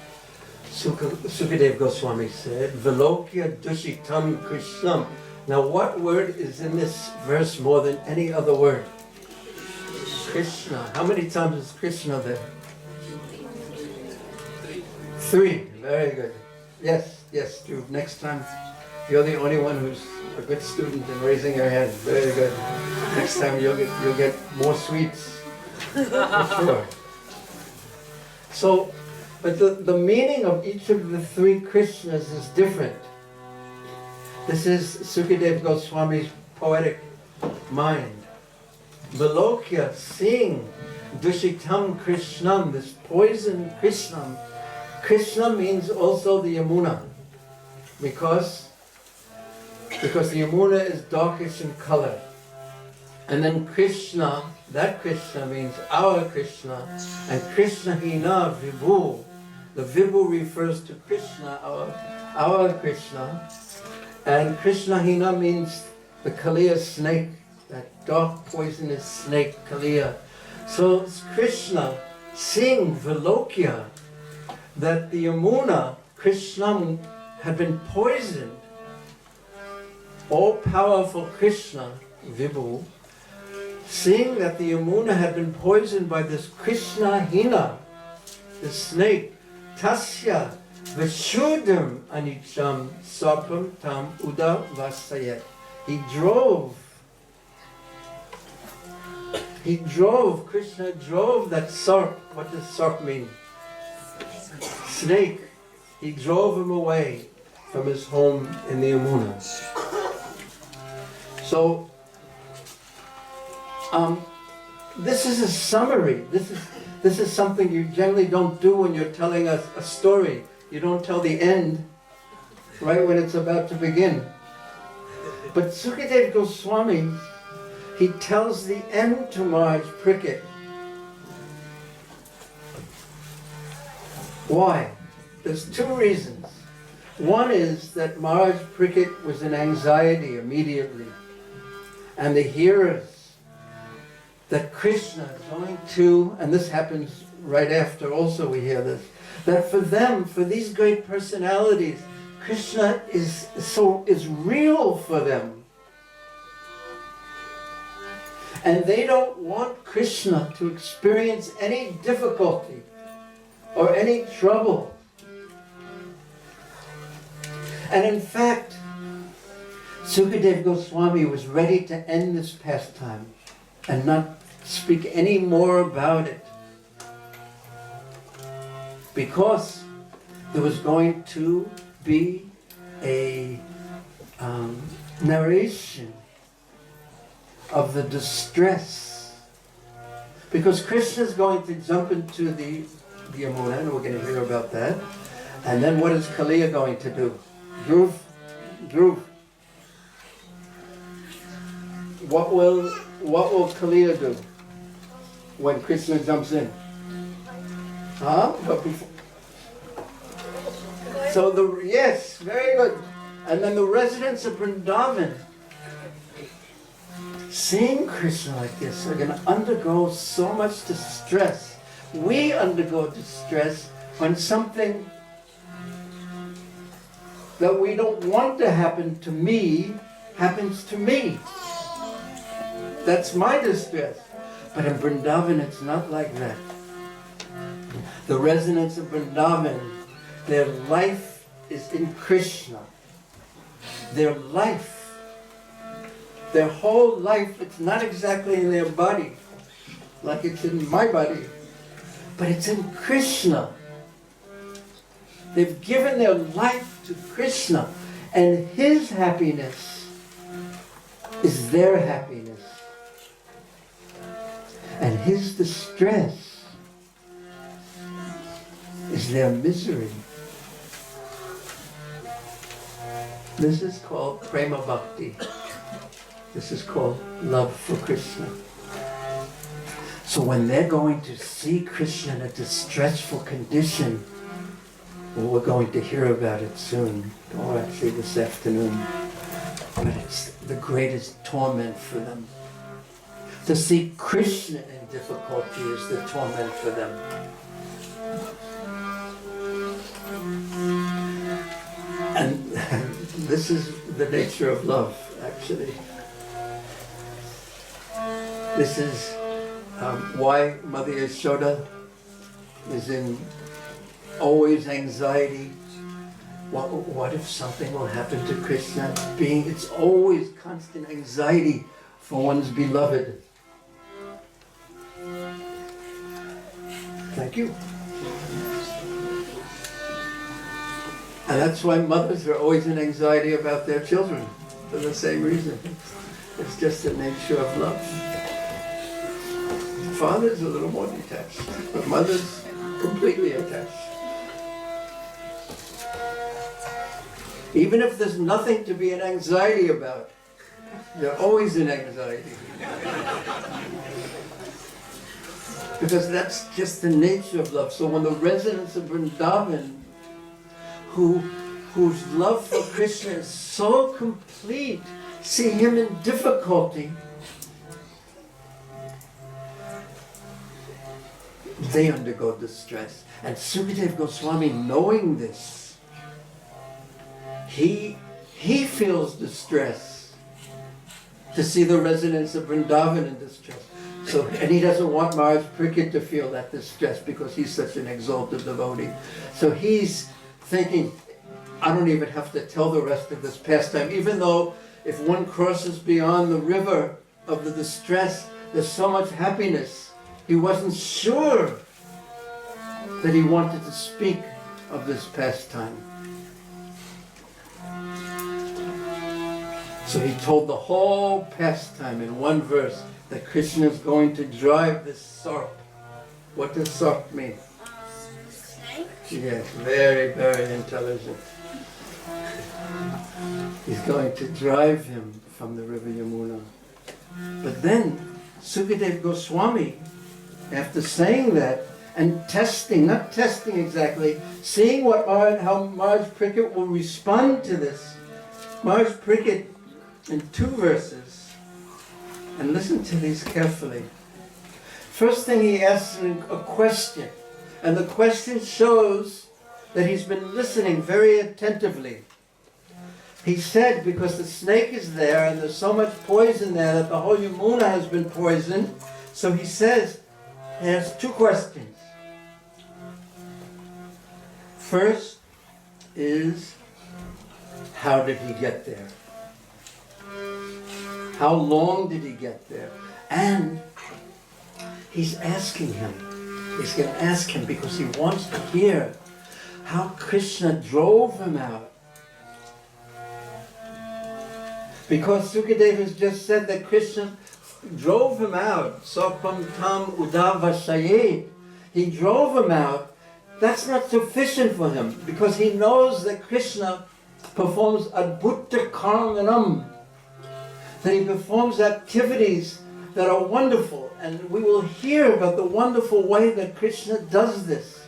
Sukadeva Goswami said, Vilokya Dushitam Krishnam. Now what word is in this verse more than any other word? Krishna. How many times is Krishna there? 3. Very good. Yes, Dhruv. Next time, you're the only one who's a good student in raising your hand. Very good. Next time you'll get more sweets. For sure. So, but the meaning of each of the 3 Krishnas is different. This is Sukadeva Goswami's poetic mind. Vilokya, seeing Dushitam Krishnam, this poison Krishnam. Krishna means also the Yamuna, because the Yamuna is darkish in color. And then Krishna, that Krishna means our Krishna, and Krishna Hina Vibhu. The Vibhu refers to Krishna, our Krishna. And Krishna Hina means the Kaliya snake, that dark poisonous snake, Kaliya. So Krishna, seeing Vilokya, that the Yamuna, Krishna, had been poisoned, all-powerful Krishna, Vibhu, seeing that the Yamuna had been poisoned by this Krishna Hina, the snake, Tasya Vishudam Anicham Sarpam Tam Uda Vasayat. He drove, Krishna drove that sarp. What does sarp mean? Snake. He drove him away from his home in the Yamuna. So, this is a summary. This is something you generally don't do when you're telling a story. You don't tell the end right when it's about to begin. But Sukadeva Goswami, he tells the end to Maharaj Parikshit. Why? There's two reasons. One is that Maharaj Parikshit was in anxiety immediately. And the hearers that Krishna is going to, and this happens right after also we hear this, that for them, for these great personalities, Krishna is real for them. And they don't want Krishna to experience any difficulty or any trouble. And in fact, Sukadeva Goswami was ready to end this pastime and not speak any more about it, because there was going to be a narration of the distress, because Krishna is going to jump into the Yamuna, and we're going to hear about that. And then what is Kaliya going to do? Dhruv. What will Kaliya do when Krishna jumps in? Huh? But before, so yes, very good. And then the residents of Vrindavan, seeing Krishna like this, are going to undergo so much distress. We undergo distress when something that we don't want to happen to me happens to me. That's my distress. But in Vrindavan, it's not like that. The residents of Vrindavan, their life is in Krishna. Their life, their whole life, it's not exactly in their body, like it's in my body, but it's in Krishna. They've given their life to Krishna, and his happiness is their happiness. And his distress is their misery. This is called prema bhakti. This is called love for Krishna. So when they're going to see Krishna in a distressful condition, well, we're going to hear about it soon, or actually this afternoon, but it's the greatest torment for them. To see Krishna in difficulty is the torment for them. And this is the nature of love, actually. This is why Mother Yashoda is in always anxiety. What if something will happen to Krishna? It's always constant anxiety for one's beloved. Thank you. And that's why mothers are always in anxiety about their children, for the same reason. It's just the nature of love. Fathers are a little more detached, but mothers completely attached. Even if there's nothing to be in anxiety about, they're always in anxiety. Because that's just the nature of love. So when the residents of Vrindavan, whose love for Krishna is so complete, see him in difficulty, they undergo distress. And Sukadeva Goswami, knowing this, he feels distress to see the residents of Vrindavan in distress. So, and he doesn't want Maharaj Parikshit to feel that distress because he's such an exalted devotee. So he's thinking, I don't even have to tell the rest of this pastime, even though if one crosses beyond the river of the distress, there's so much happiness. He wasn't sure that he wanted to speak of this pastime. So he told the whole pastime in one verse that Krishna is going to drive this sarp. What does sarp mean? Snake? Yes, very, very intelligent. He's going to drive him from the river Yamuna. But then Sukadeva Goswami, after saying that and testing, not testing exactly, seeing how Maharaj Parikshit will respond to this, Maharaj Parikshit in 2 verses, and listen to these carefully. First thing he asks a question, and the question shows that he's been listening very attentively. He said, because the snake is there and there's so much poison there that the whole Yamuna has been poisoned, so he says, he has 2 questions. First is, how did he get there? How long did he get there? And he's asking him, he's going to ask him because he wants to hear how Krishna drove him out. Because Sukadeva has just said that Krishna drove him out. Sopam tam udavasayed. He drove him out. That's not sufficient for him because he knows that Krishna performs adbhutta karmanam. That he performs activities that are wonderful. And we will hear about the wonderful way that Krishna does this.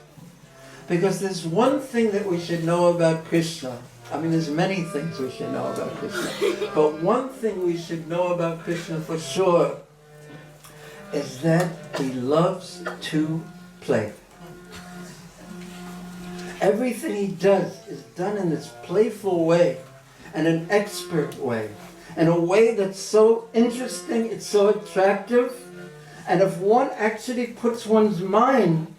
Because there's one thing that we should know about Krishna. I mean, there's many things we should know about Krishna. But one thing we should know about Krishna for sure is that he loves to play. Everything he does is done in this playful way and an expert way. In a way that's so interesting, it's so attractive. And if one actually puts one's mind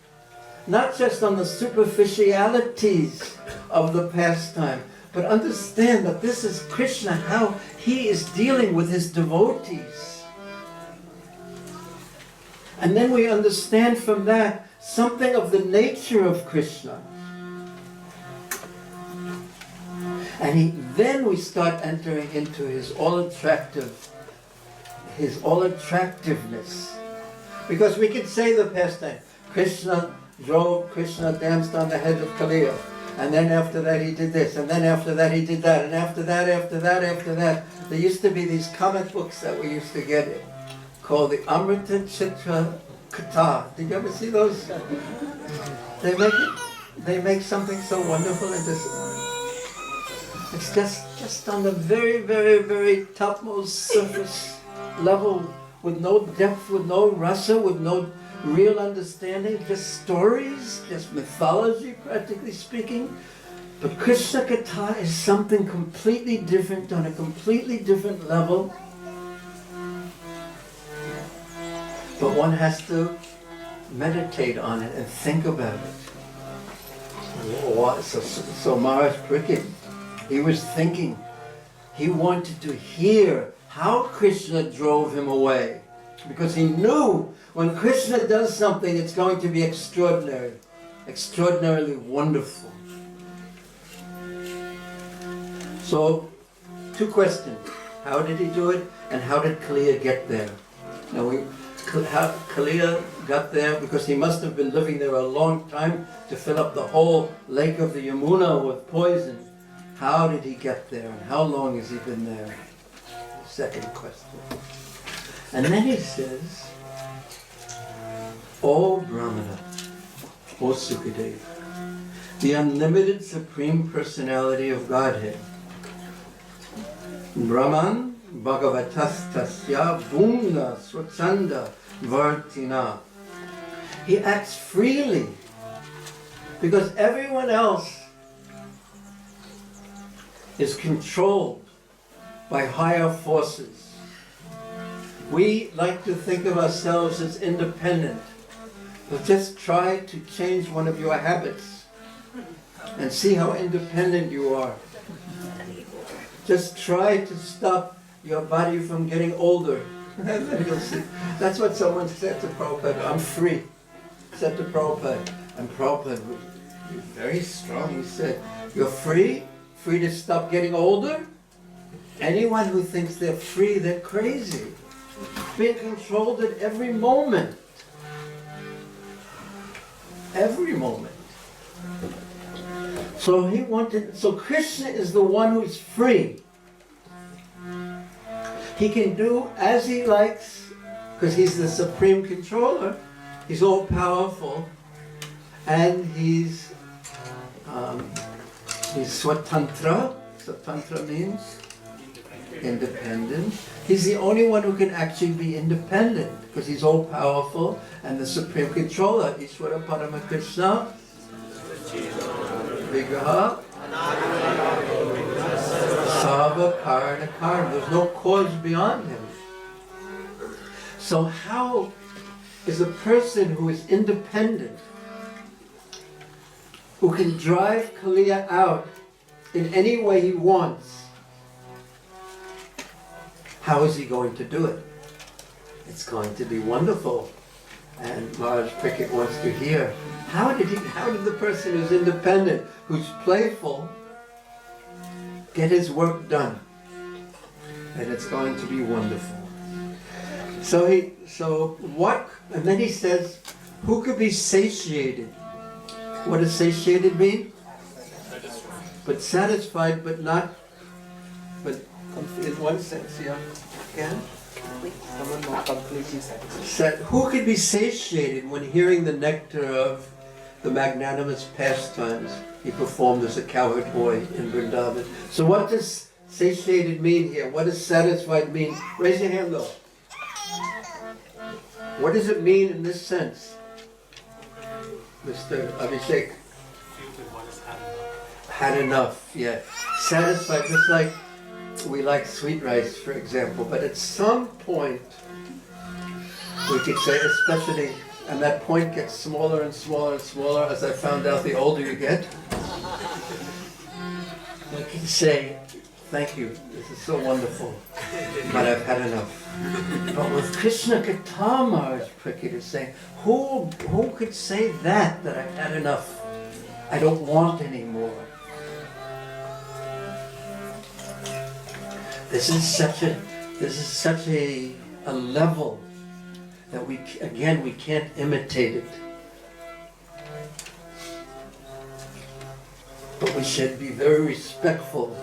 not just on the superficialities of the pastime, but understand that this is Krishna, how he is dealing with his devotees. And then we understand from that something of the nature of Krishna. And then we start entering into his all-attractiveness. Because we could say the pastime, Krishna danced on the head of Kaliya. And then after that he did this, and then after that he did that, and after that. There used to be these comic books that we used to get called the Amrita Chitra Katha. Did you ever see those? They make something so wonderful and it's just on the very, very, very topmost surface level with no depth, with no rasa, with no real understanding, just stories, just mythology, practically speaking. But Krishna Katha is something completely different, on a completely different level. But one has to meditate on it and think about it. So Maharaj Parikshit, he was thinking, he wanted to hear how Krishna drove him away. Because he knew when Krishna does something, it's going to be extraordinary, extraordinarily wonderful. So, 2 questions. How did he do it? And how did Kaliya get there? Now, how Kaliya got there because he must have been living there a long time to fill up the whole lake of the Yamuna with poison. How did he get there? And how long has he been there? The second question. And then he says, O Brahmana, O Sukadeva, the unlimited Supreme Personality of Godhead, Brahman Bhagavatastasya Bhumna Swachanda Vartina. He acts freely because everyone else is controlled by higher forces. We like to think of ourselves as independent. But just try to change one of your habits and see how independent you are. Just try to stop your body from getting older. And then you'll see. That's what someone said to Prabhupada. I'm free. Said to Prabhupada. And Prabhupada was very strong. He said, you're free? Free to stop getting older? Anyone who thinks they're free, they're crazy. Being controlled at every moment. Every moment. So Krishna is the one who's free. He can do as he likes, because he's the supreme controller. He's all powerful, and he's swatantra. Swatantra means independent. He's the only one who can actually be independent, because he's all powerful and the supreme controller. Ishvara Parama Krishna Vigraha Sarva Karana Karana. There's no cause beyond him. So how is a person who is independent, who can drive Kaliya out in any way he wants, how is he going to do it? It's going to be wonderful. And Maharaj Prickett wants to hear, how did the person who's independent, who's playful, get his work done? And it's going to be wonderful. And then he says, who could be satiated? What does satiated mean? But satisfied, but not, but in one sense, yeah. Again? Someone not completely satisfied. Who could be satiated when hearing the nectar of the magnanimous pastimes he performed as a cowherd boy in Vrindavan? So what does satiated mean here? What does satisfied mean? Raise your hand though. What does it mean in this sense? Mr. Abhishek? Had enough, yeah. Satisfied, just like we like sweet rice, for example, but at some point, we could say, especially, and that point gets smaller and smaller and smaller, as I found out the older you get, we can say, thank you, this is so wonderful, but I've had enough. But with Krishna Katha, Maharaj Prickett is saying, who could say that I've had enough? I don't want any more. This is such a level that we can't imitate it. But we should be very respectful.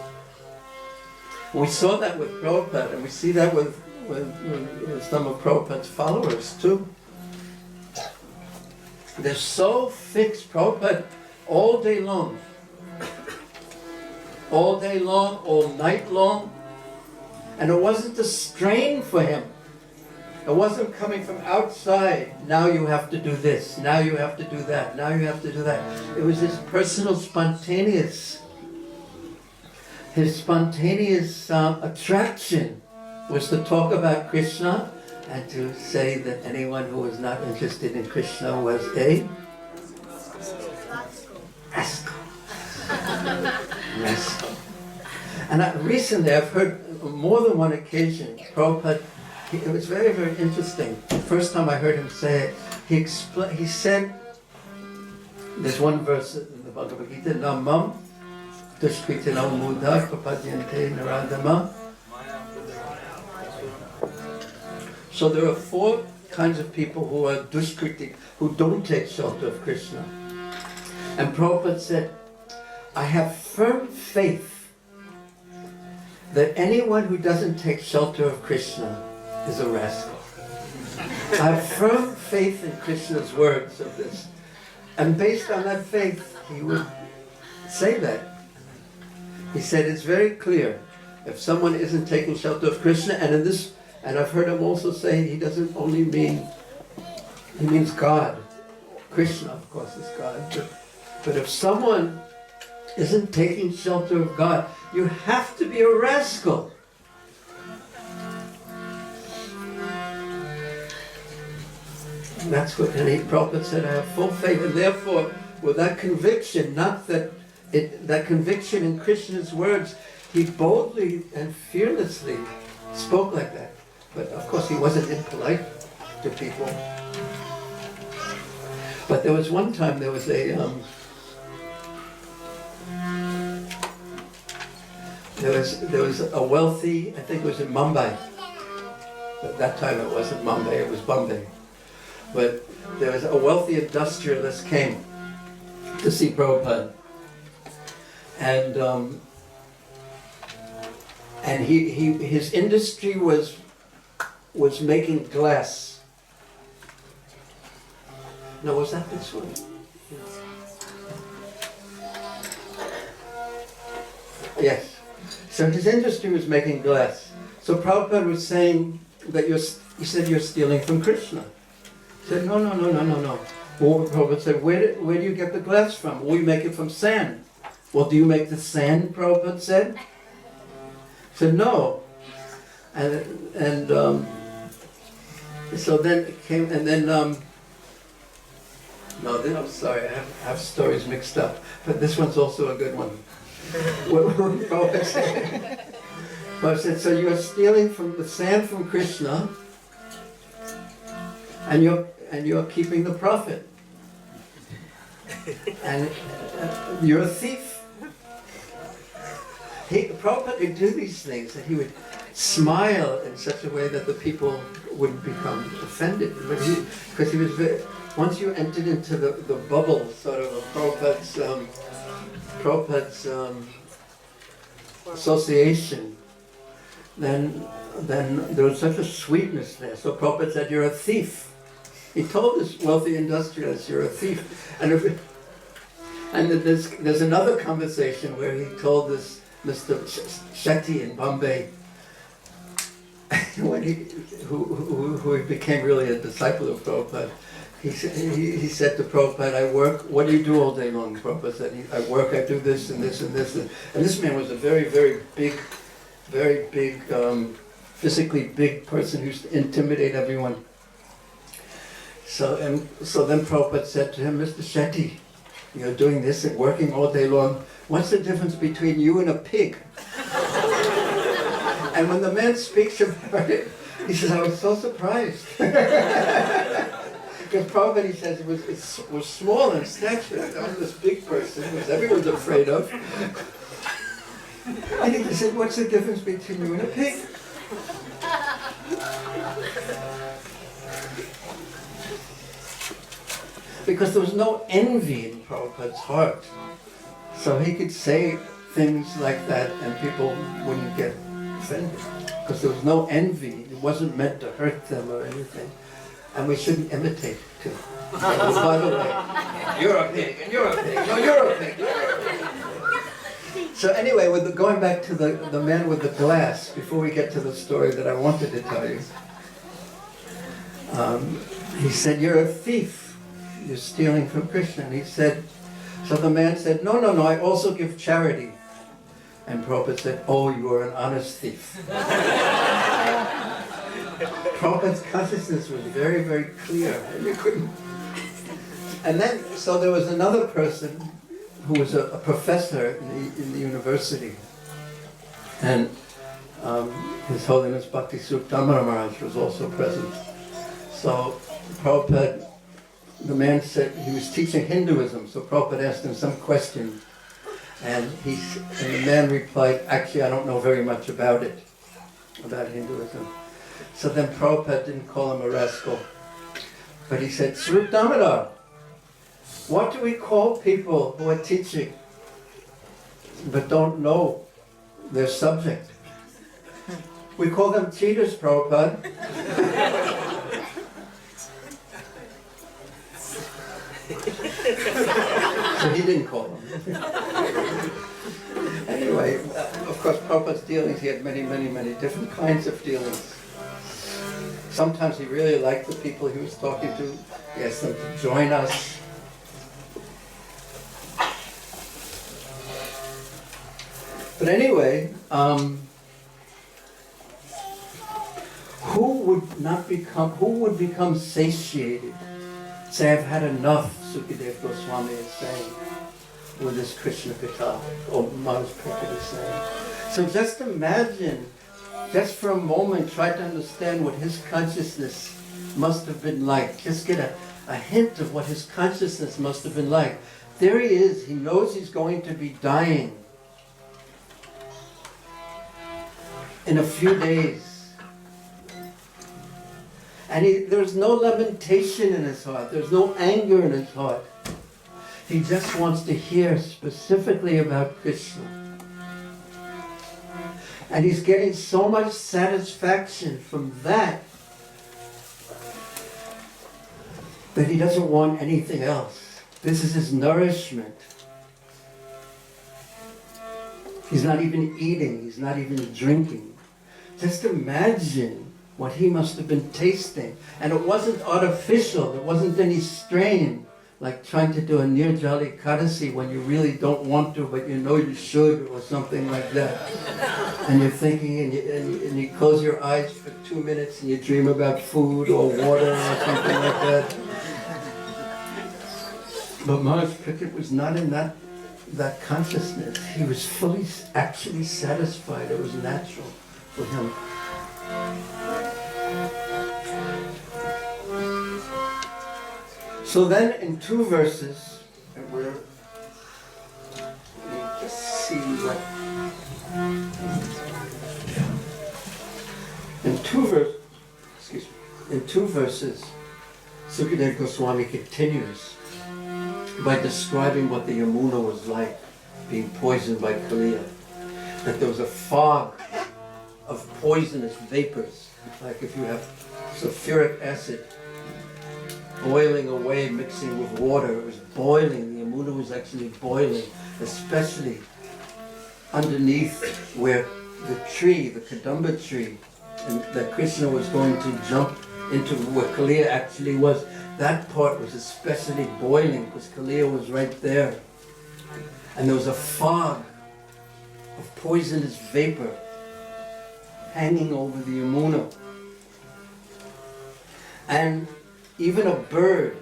We saw that with Prabhupada, and we see that with some of Prabhupada's followers too. They're so fixed. Prabhupada all day long, all night long. And it wasn't a strain for him. It wasn't coming from outside. Now you have to do this. Now you have to do that. Now you have to do that. It was his personal spontaneous. His spontaneous attraction was to talk about Krishna and to say that anyone who was not interested in Krishna was a rascal. Rascal. And recently I've heard on more than one occasion, Prabhupada, it was very, very interesting. The first time I heard him say it, he said, there's one verse in the Bhagavad Gita, Namam dushkritinam mudha prapadyante naradama. So there are 4 kinds of people who are dushkriti, who don't take shelter of Krishna. And Prabhupada said, I have firm faith that anyone who doesn't take shelter of Krishna is a rascal. I have firm faith in Krishna's words of this. And based on that faith, he would say that. He said it's very clear, if someone isn't taking shelter of Krishna, and I've heard him also say he doesn't only mean, he means God. Krishna, of course, is God. But if someone isn't taking shelter of God, you have to be a rascal. And that's what Prabhupada said, I have full faith, and therefore, with that conviction, not that that conviction in Krishna's words, he boldly and fearlessly spoke like that. But of course he wasn't impolite to people. But there was one time there was a wealthy, I think it was in Mumbai. At that time it wasn't Mumbai, it was Bombay. But there was a wealthy industrialist came to see Prabhupada. And his industry was making glass. No, was that this one? Yes. So his industry was making glass. So Prabhupada was saying that you said you're stealing from Krishna. He said, no. Well, Prabhupada said, where do you get the glass from? We make it from sand. Well, do you make the sand? Prabhupada said. He said, no. So then it came, and then, no, then I'm sorry, I have stories mixed up. But this one's also a good one. Prabhupada said, so you're stealing from the sand from Krishna, and you're keeping the profit. And you're a thief. Prabhupada would do these things, and he would smile in such a way that the people wouldn't become offended. Because he was very, once you entered into the bubble, sort of, Prabhupada's association, then there was such a sweetness there. So Prabhupada said, you're a thief. He told this wealthy industrialist, you're a thief. And there's another conversation where he told this Mr. Shetty in Bombay, who became really a disciple of Prabhupada. He said to Prabhupada, I work, what do you do all day long? Prabhupada said, I work, I do this and this and this. And this man was a very, very big, physically big person who used to intimidate everyone. So then Prabhupada said to him, Mr. Shetty, you're doing this and working all day long. What's the difference between you and a pig? And when the man speaks about it, he says, I was so surprised. Because Prabhupada, he says, was small in stature. That was this big person who everyone's afraid of. And he said, what's the difference between you and a pig? Because there was no envy in Prabhupada's heart. So he could say things like that and people wouldn't get offended. Because there was no envy. It wasn't meant to hurt them or anything. And we shouldn't imitate too. By the way, you're a pig and you're a pig. No, you're a pig. You're a pig. So anyway, going back to the man with the glass, before we get to the story that I wanted to tell you. He said, you're a thief. You're stealing from Krishna. And he said, so the man said, no, I also give charity. And Prabhupada said, oh, you are an honest thief. Prabhupada's consciousness was very, very clear. And you couldn't. And then, so there was another person who was a professor in the university. And His Holiness Bhakti Sukdamara Maharaj was also present. So Prabhupada, the man said he was teaching Hinduism, so Prabhupada asked him some question, and the man replied, actually I don't know very much about Hinduism. So then Prabhupada didn't call him a rascal, but he said, Swarup Damodar, what do we call people who are teaching but don't know their subject? We call them cheaters, Prabhupada. So he didn't call them. Anyway, of course, Prabhupada's dealings, he had many, many, many different kinds of dealings. Sometimes he really liked the people he was talking to. He asked them to join us. But anyway, who would become satiated? Say, I've had enough, Sukadeva Goswami is saying, with this Krishna Katha, or Maharaj Prabhupada is saying. So just imagine, just for a moment, try to understand what his consciousness must have been like. Just get a hint of what his consciousness must have been like. There he is, he knows he's going to be dying in a few days. And there's no lamentation in his heart, there's no anger in his heart. He just wants to hear specifically about Krishna. And he's getting so much satisfaction from that that he doesn't want anything else. This is his nourishment. He's not even eating, he's not even drinking. Just imagine what he must have been tasting. And it wasn't artificial, there wasn't any strain, like trying to do a Nirjali Kadasi when you really don't want to, but you know you should, or something like that. And you're thinking, and you close your eyes for 2 minutes and you dream about food or water or something like that. But Maharaj Prabhupada was not in that consciousness. He was fully actually satisfied. It was natural for him. So then in 2 verses, and let me just see what, in two verses, Sukadeva Goswami continues by describing what the Yamuna was like, being poisoned by Kaliya. That there was a fog of poisonous vapors, like if you have sulfuric acid boiling away, mixing with water. It was boiling. The Yamuna was actually boiling, especially underneath where the tree, the Kadamba tree, and that Krishna was going to jump into where Kaliya actually was. That part was especially boiling because Kaliya was right there. And there was a fog of poisonous vapor hanging over the Yamuna. And even a bird,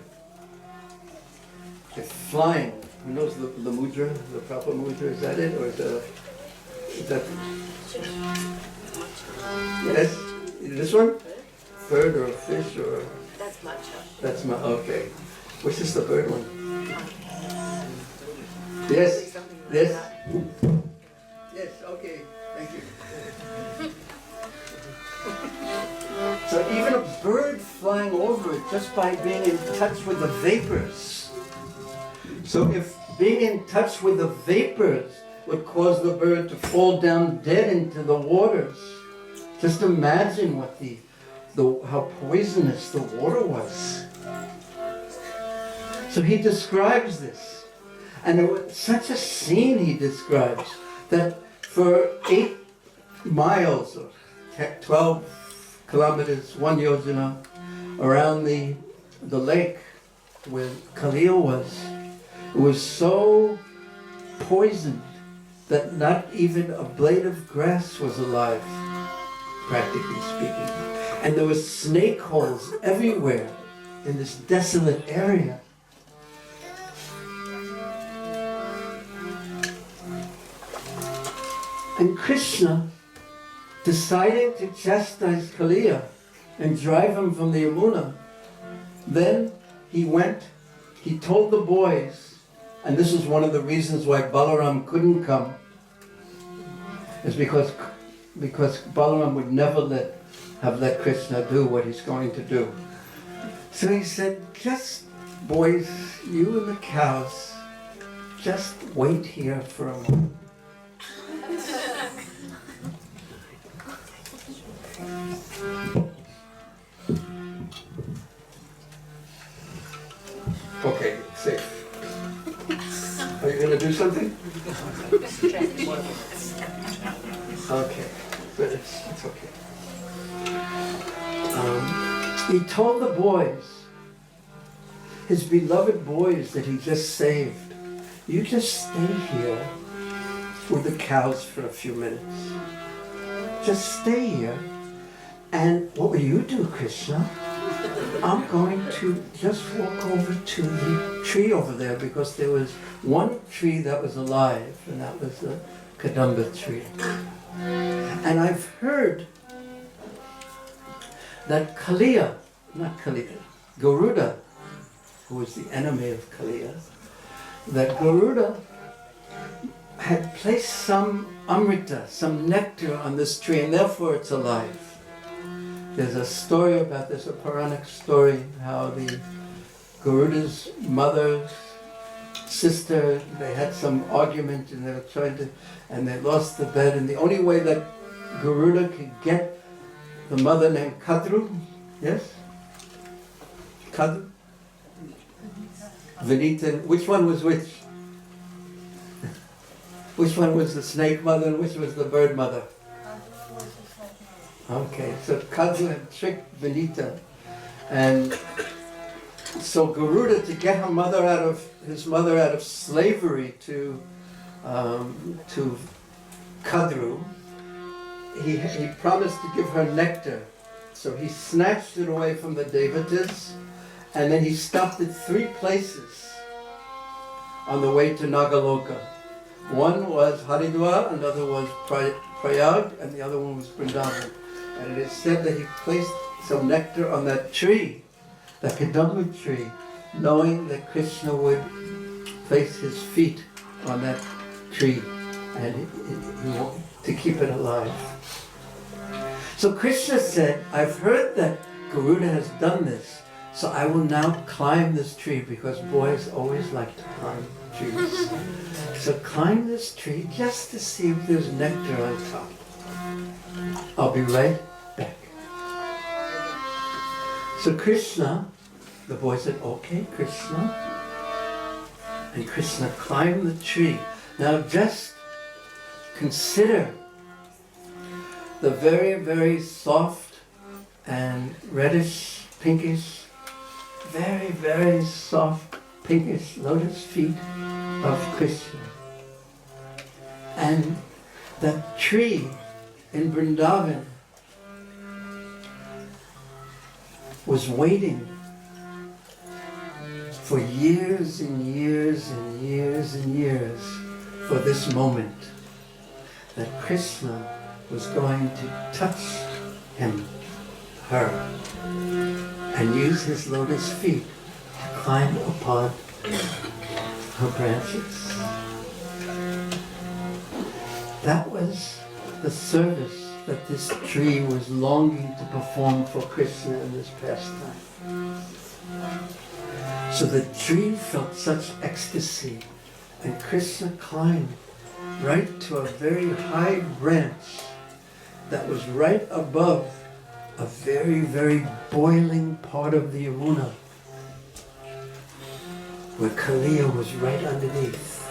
if flying, who knows the mudra, the proper mudra, is that it? Or is that yes? This one? Bird or a fish or? That's matcha. That's my, okay. Which is the bird one? Yes, yes. Yes, okay, thank you. So even a bird flying over it just by being in touch with the vapors. So if being in touch with the vapors would cause the bird to fall down dead into the waters, just imagine what how poisonous the water was. So he describes this. And it was such a scene he describes that for 8 miles or 12 kilometers, 1 yojana, around the lake where Kaliya was, it was so poisoned that not even a blade of grass was alive, practically speaking. And there were snake holes everywhere in this desolate area. And Krishna, deciding to chastise Kaliya and drive him from the Yamuna, then he told the boys, and this is one of the reasons why Balaram couldn't come, is because Balaram would never have let Krishna do what he's going to do. So he said, just boys, you and the cows, just wait here for a moment. Okay, safe. Are you going to do something? Okay, but it's okay. He told the boys, his beloved boys that he just saved, you just stay here with the cows for a few minutes. Just stay here. And what will you do, Krishna? I'm going to just walk over to the tree over there, because there was one tree that was alive, and that was the Kadamba tree. And I've heard that Garuda, who was the enemy of Kaliya, that Garuda had placed some amrita, some nectar on this tree, and therefore it's alive. There's a story about this, a Puranic story, how the Garuda's mother's sister, they had some argument and they were trying to, and they lost the bed, and the only way that Garuda could get the mother named Kadru, yes? Kadru? Vinita, which one was which? Which one was the snake mother and which was the bird mother? Okay, so Kadru had tricked Vinita, and so Garuda, to get his mother out of slavery to Kadru, he promised to give her nectar. So he snatched it away from the Devatas, and then he stopped at 3 places on the way to Nagaloka. One was Haridwar, another was Prayag, and the other one was Vrindavan. And it is said that he placed some nectar on that tree, the Kadamba tree, knowing that Krishna would place his feet on that tree and to keep it alive. So Krishna said, I've heard that Garuda has done this, so I will now climb this tree, because boys always like to climb trees. So climb this tree just to see if there's nectar on top. I'll be right back. So Krishna, the boy said, okay, Krishna. And Krishna climbed the tree. Now just consider the very, very soft and reddish, pinkish, very, very soft, pinkish lotus feet of Krishna. And that tree in Vrindavan was waiting for years and years and years and years for this moment that Krishna was going to touch her, and use his lotus feet to climb upon her branches. That was the service that this tree was longing to perform for Krishna in this pastime. So the tree felt such ecstasy, and Krishna climbed right to a very high branch that was right above a very, very boiling part of the Yamuna, where Kaliya was right underneath.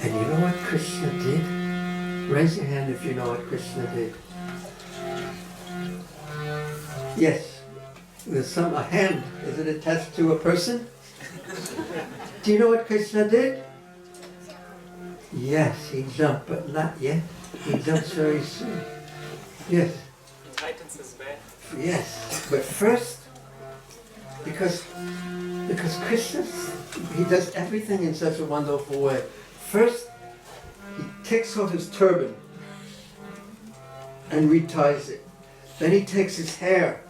And you know what Krishna did? Raise your hand if you know what Krishna did. Yes, there's a hand. Is it attached to a person? Do you know what Krishna did? Yes, he jumped, but not yet. He jumps very soon. Yes. Titans is bad. Yes, but first, because Krishna, he does everything in such a wonderful way. First, he takes off his turban and reties it. Then he takes his hair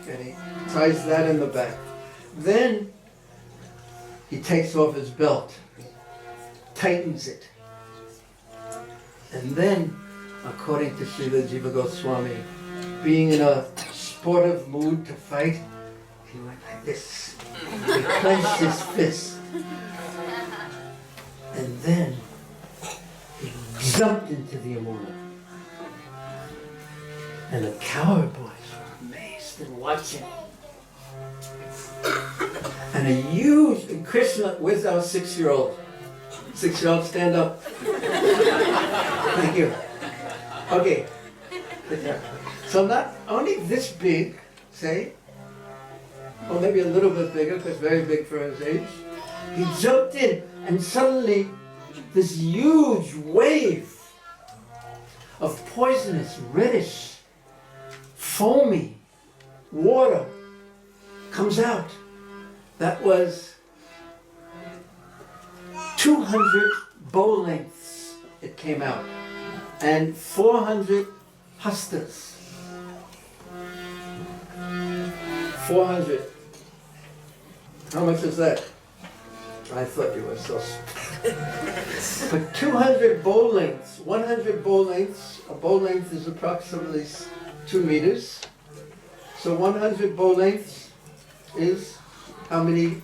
and he ties that in the back. Then he takes off his belt, tightens it. And then, according to Srila Jiva Goswami, being in a sportive mood to fight, he went like this. He clenched his fist. And then he jumped into the Yamuna. And the Cowherd boys were amazed and watching. And a huge, and Krishna, where's our 6-year-old? 6-year-old, stand up. Thank you. Okay. So not only this big, say, or maybe a little bit bigger, because very big for his age, he jumped in And suddenly, this huge wave of poisonous, reddish, foamy water comes out. That was 200 bow lengths it came out, and 400 hastas. 400. How much is that? I thought you were so But 200 bow lengths, 100 bow lengths, a bow length is approximately 2 meters. So 100 bow lengths is how many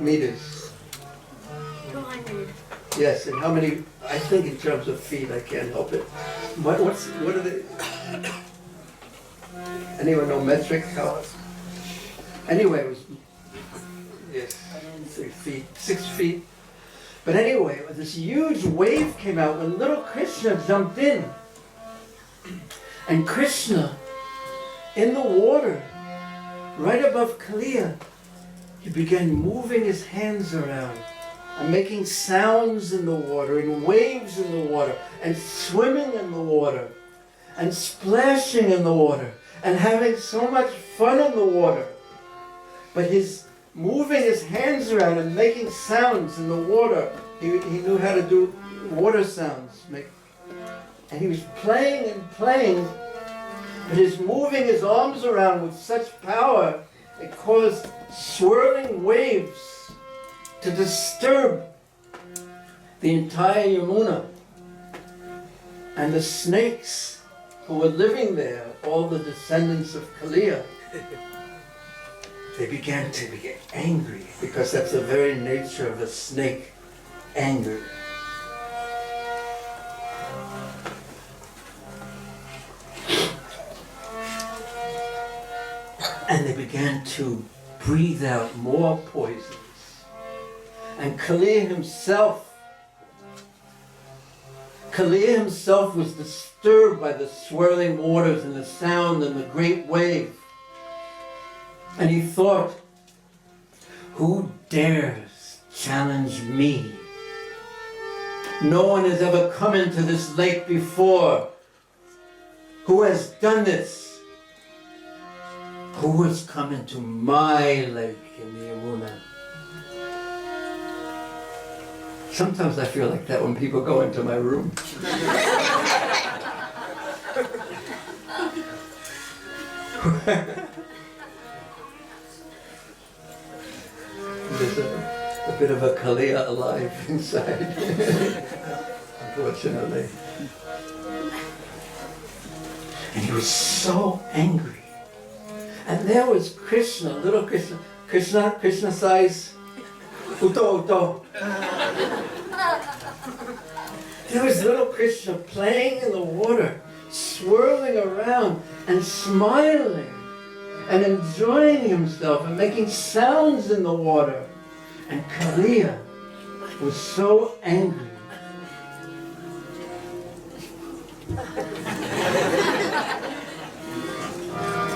meters? 200. Yes, and how many, I think in terms of feet, I can't help it. What are they? Anyone know metric? How? Anyway, it was, yes, 3 feet, 6 feet. But anyway, this huge wave came out when little Krishna jumped in. And Krishna, in the water, right above Kaliya, he began moving his hands around and making sounds in the water, and waves in the water, and swimming in the water, and splashing in the water, and having so much fun in the water. But his moving his hands around and making sounds in the water, he knew how to do water sounds. And he was playing and playing, but his moving his arms around with such power, it caused swirling waves to disturb the entire Yamuna. And the snakes who were living there, all the descendants of Kaliya, they began to get angry, because that's the very nature of a snake, anger. And they began to breathe out more poisons. And Kaliya himself was disturbed by the swirling waters and the sound and the great wave. And he thought, who dares challenge me? No one has ever come into this lake before. Who has done this? Who has come into my lake in the Yamuna? Sometimes I feel like that when people go into my room. There's a bit of a Kaliya alive inside, unfortunately. And he was so angry. And there was Krishna, little Krishna, Krishna size, Uto. There was little Krishna playing in the water, swirling around and smiling and enjoying himself and making sounds in the water. And Kaliya was so angry.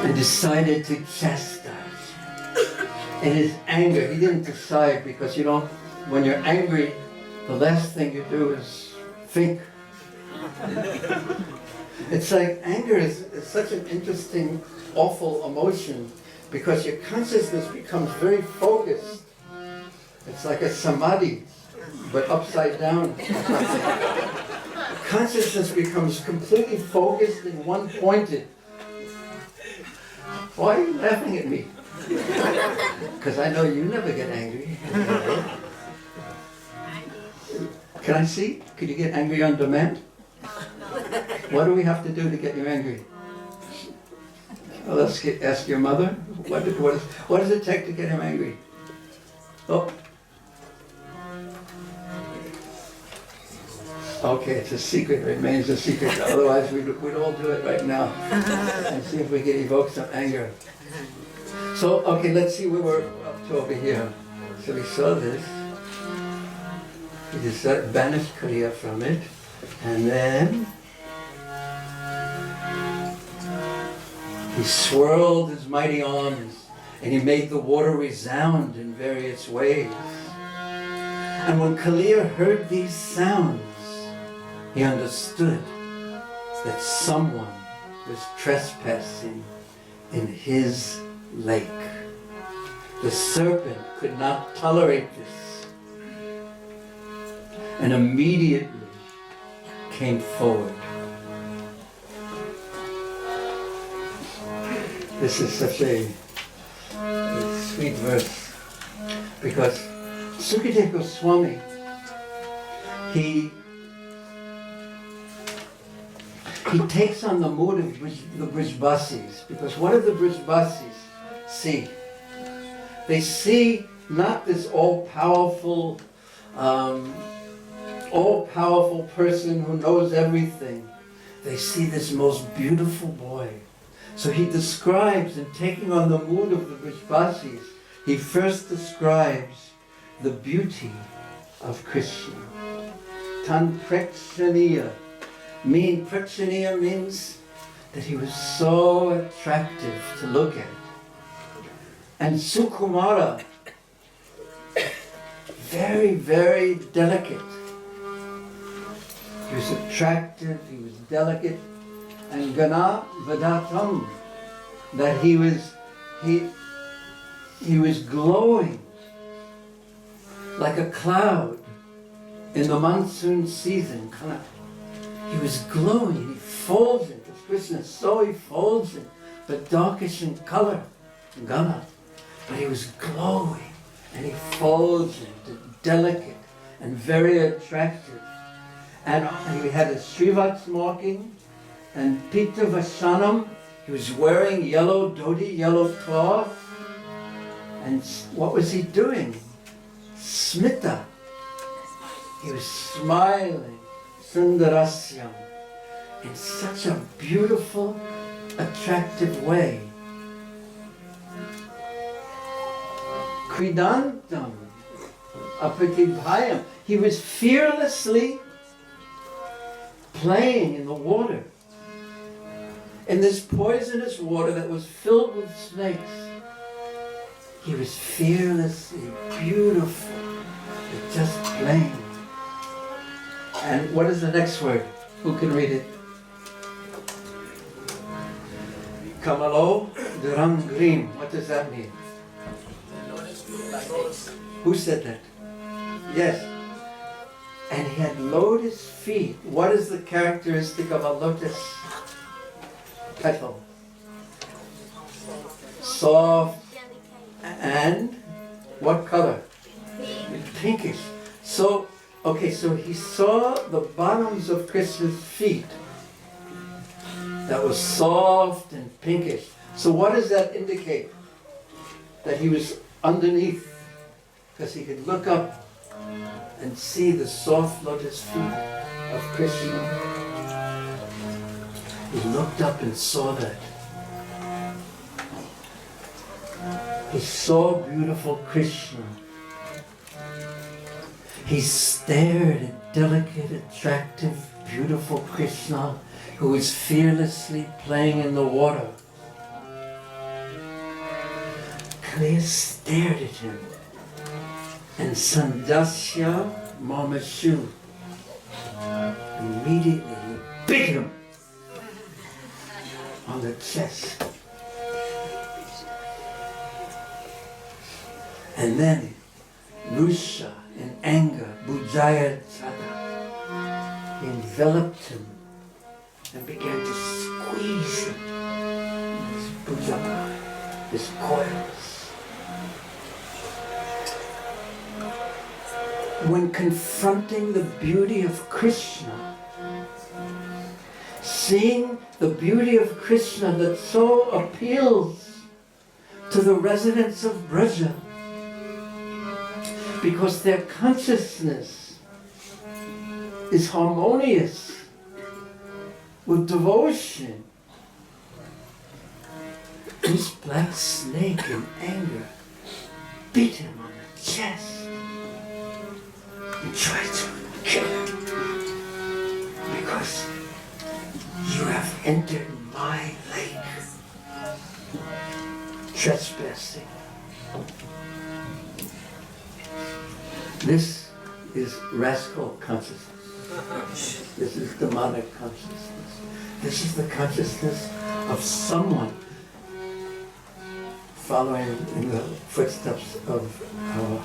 And decided to chastise him. In his anger, he didn't decide, because you don't, when you're angry, the last thing you do is think. It's like anger is such an interesting, awful emotion, because your consciousness becomes very focused. It's like a samadhi, but upside down. Consciousness becomes completely focused and one-pointed. Why are you laughing at me? Because I know you never get angry. Can I see? Could you get angry on demand? What do we have to do to get you angry? Well, let's ask your mother. What does it take to get him angry? Oh. Okay, it's a secret. It remains a secret. Otherwise, we'd all do it right now and see if we can evoke some anger. So, okay, let's see where we're up to over here. So we saw this. He just banished Kaliya from it. And then he swirled his mighty arms and he made the water resound in various ways. And when Kaliya heard these sounds, he understood that someone was trespassing in his lake. The serpent could not tolerate this and immediately came forward. This is such a sweet verse because Sukadeva Goswami, he takes on the mood of the Brijbasis, because what do the Brijbasis see? They see not this all-powerful person who knows everything. They see this most beautiful boy. So he describes, in taking on the mood of the Brijbasis, he first describes the beauty of Krishna. Tan Prekshaniya. Prekshaniya means that he was so attractive to look at. And Sukumara, very, very delicate. He was attractive, he was delicate. And Gana Vadatam, that he was glowing like a cloud in the monsoon season. He was glowing, effulgent, as Krishna is so effulgent, but darkish in color, Gana. But he was glowing and effulgent and delicate and very attractive. And he had a Srivats marking and Pita Vasanam. He was wearing yellow dhoti, yellow cloth. And what was he doing? Smita. He was smiling. Sundarasyam. In such a beautiful, attractive way. Kridantam. Apatibhayam. He was fearlessly playing in the water. In this poisonous water that was filled with snakes. He was fearlessly beautiful, just playing. And what is the next word? Who can read it? Kamalo Durangrim. What does that mean? Who said that? Yes. And he had lotus feet. What is the characteristic of a lotus petal? Soft and what color? Pinkish. So he saw the bottoms of Krishna's feet that was soft and pinkish. So what does that indicate? That he was underneath, because he could look up and see the soft lotus feet of Krishna. He looked up and saw that. He saw beautiful Krishna. He stared at delicate, attractive, beautiful Krishna who was fearlessly playing in the water. Kaliya stared at him. And Sandasya Mamashu immediately bit him on the chest. And then Rusha, in anger, Bhujaya-chada, he enveloped him and began to squeeze him. His bhujana, his coils. When confronting the beauty of Krishna, seeing the beauty of Krishna that so appeals to the residents of Braja, because their consciousness is harmonious with devotion. This black snake in anger beat him on the chest and tried to kill him because you have entered my lake, trespassing. This is rascal consciousness. This is demonic consciousness. This is the consciousness of someone following in the footsteps of our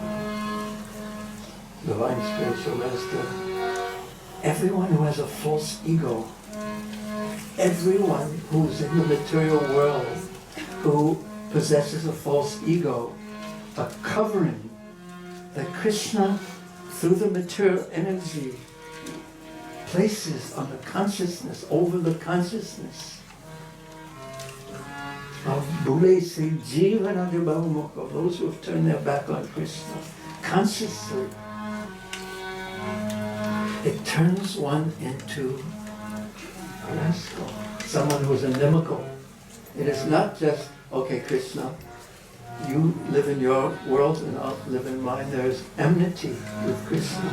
divine spiritual master. Everyone who has a false ego, everyone who's in the material world, who possesses a false ego, a covering that Krishna, through the material energy, places on the consciousness, over the consciousness of those who have turned their back on Krishna, consciously. It turns one into a rascal, someone who is inimical. It is not just, okay, Krishna, you live in your world and I'll live in mine. There is enmity with Krishna.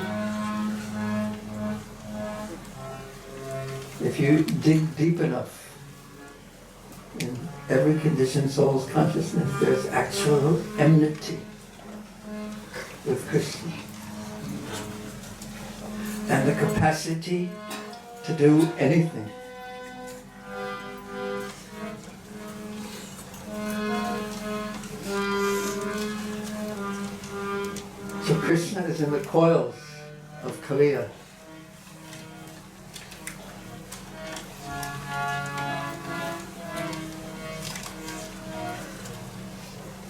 If you dig deep enough in every conditioned soul's consciousness, there's actual enmity with Krishna. And the capacity to do anything. So Krishna is in the coils of Kaliya.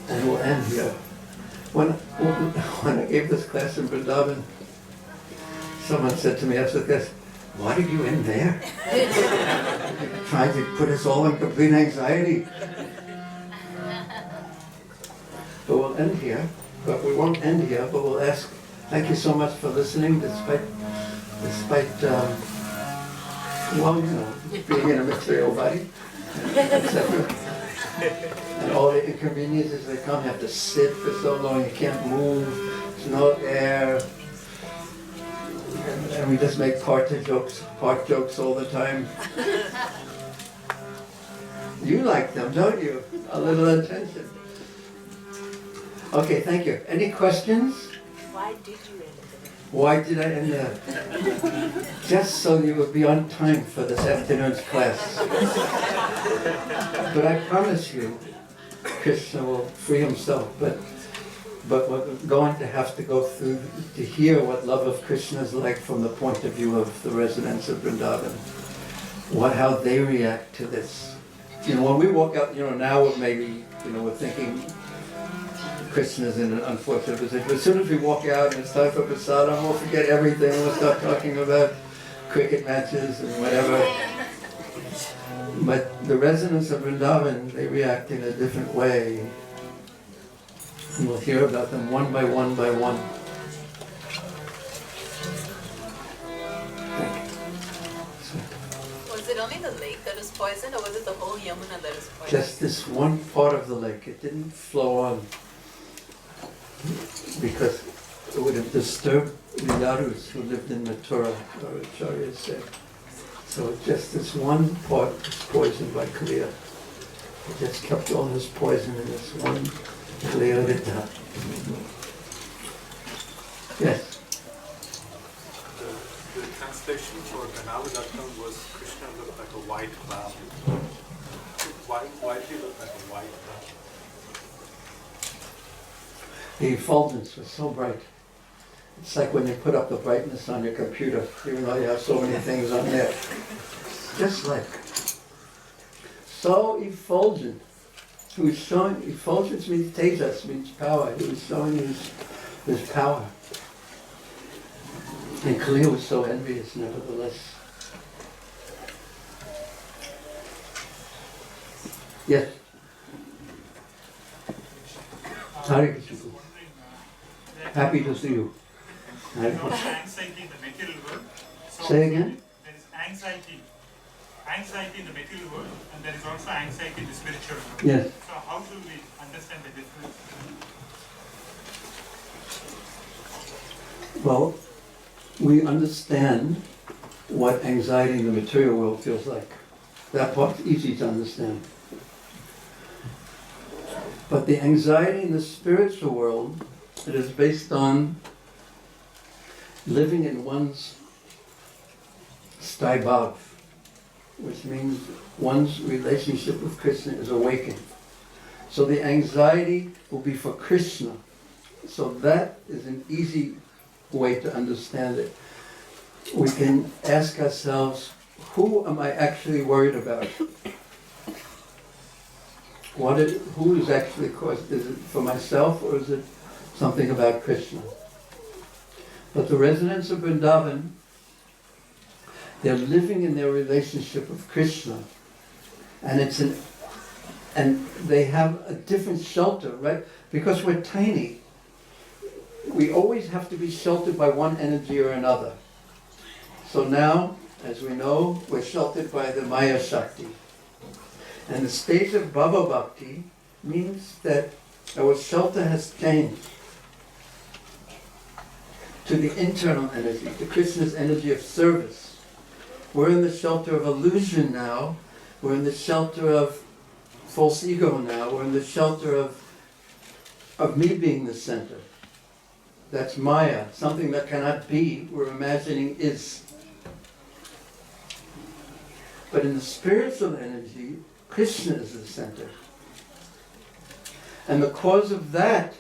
And we'll end here. When I gave this class in Vrindavan, someone said to me after the class, why did you end there? Trying to put us all in complete anxiety. But we'll end here. But we won't end here, but we'll ask, thank you so much for listening, despite being in a material body, etc. And all the inconveniences that come, you have to sit for so long, you can't move, there's no air. And we just make part jokes all the time. You like them, don't you? A little attention. Okay, thank you. Any questions? Why did you end it? Why did I end there? Just so you would be on time for this afternoon's class. But I promise you, Krishna will free himself, but we're going to have to go through to hear what love of Krishna is like from the point of view of the residents of Vrindavan. How they react to this. When we walk out, now maybe, we're thinking Krishna's in an unfortunate position. But as soon as we walk out and it's time for prasadam, we'll forget everything. We'll start talking about cricket matches and whatever. But the residents of Vrindavan, they react in a different way. And we'll hear about them one by one by one. Was it only the lake that is poisoned, or was it the whole Yamuna that is poisoned? Just this one part of the lake. It didn't flow on because it would have disturbed the Yarus who lived in Mathura, our Acharya said. So just this one part was poisoned by Kaliya. It just kept all his poison in this one Kaliya Vidya. Yes? The translation for Bhaktivedanta was Krishna looked like a white cloud. Why did he look like a white cloud? The effulgence was so bright. It's like when you put up the brightness on your computer, even though you have so many things on there. Just like. So effulgent. He was showing, effulgence means tejas, means power. He was showing his power. And Kaliya was so envious, nevertheless. Yes? Hare Krishna. Happy to see you. Hare There is also Krishna. anxiety in the material world. So Say again? there is anxiety in the material world, and there is also anxiety in the spiritual world. Yes. So how should we understand the difference? Well, we understand what anxiety in the material world feels like. That part's easy to understand. But the anxiety in the spiritual world, it is based on living in one's staibhav, which means one's relationship with Krishna is awakened. So the anxiety will be for Krishna. So that is an easy way to understand it. We can ask ourselves, who am I actually worried about? Who is actually caused? Is it for myself or is it something about Krishna? But the residents of Vrindavan, they're living in their relationship with Krishna, and and they have a different shelter, right? Because we're tiny, we always have to be sheltered by one energy or another. So now, as we know, we're sheltered by the Maya Shakti. And the stage of Bhava Bhakti means that our shelter has changed to the internal energy, to Krishna's energy of service. We're in the shelter of illusion now. We're in the shelter of false ego now. We're in the shelter of me being the center. That's Maya, something that cannot be, we're imagining is. But in the spiritual energy, Krishna is the center. And the cause of that,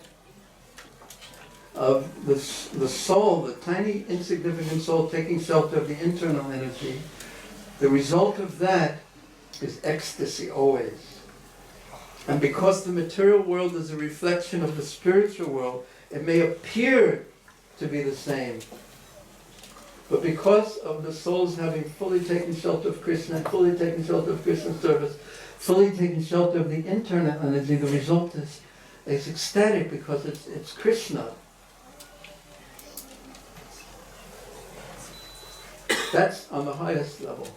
of the soul, the tiny insignificant soul taking shelter of the internal energy, the result of that is ecstasy always. And because the material world is a reflection of the spiritual world, it may appear to be the same. But because of the souls having fully taken shelter of Krishna, fully taken shelter of Krishna's service, fully taken shelter of the internal energy, the result is ecstatic because it's Krishna. That's on the highest level.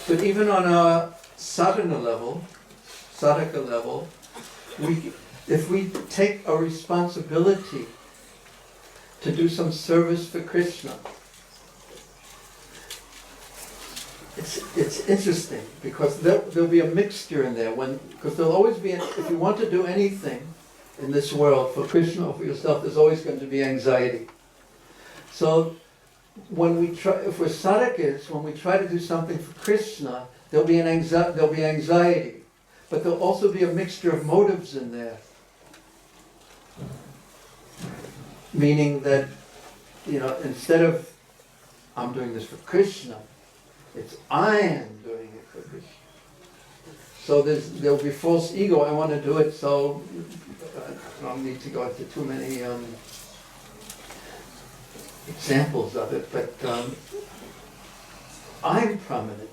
But even on our sadhana level, sadhaka level, if we take a responsibility to do some service for Krishna, it's interesting because there'll be a mixture in there. Because there'll always be, if you want to do anything in this world for Krishna or for yourself, there's always going to be anxiety. So when we try, if we're sadhakas, when we try to do something for Krishna, there'll be anxiety, but there'll also be a mixture of motives in there. Meaning that, instead of I'm doing this for Krishna, it's I am doing it for Krishna. So there'll be false ego. I want to do it, so I don't need to go into too many examples of it, but I'm prominent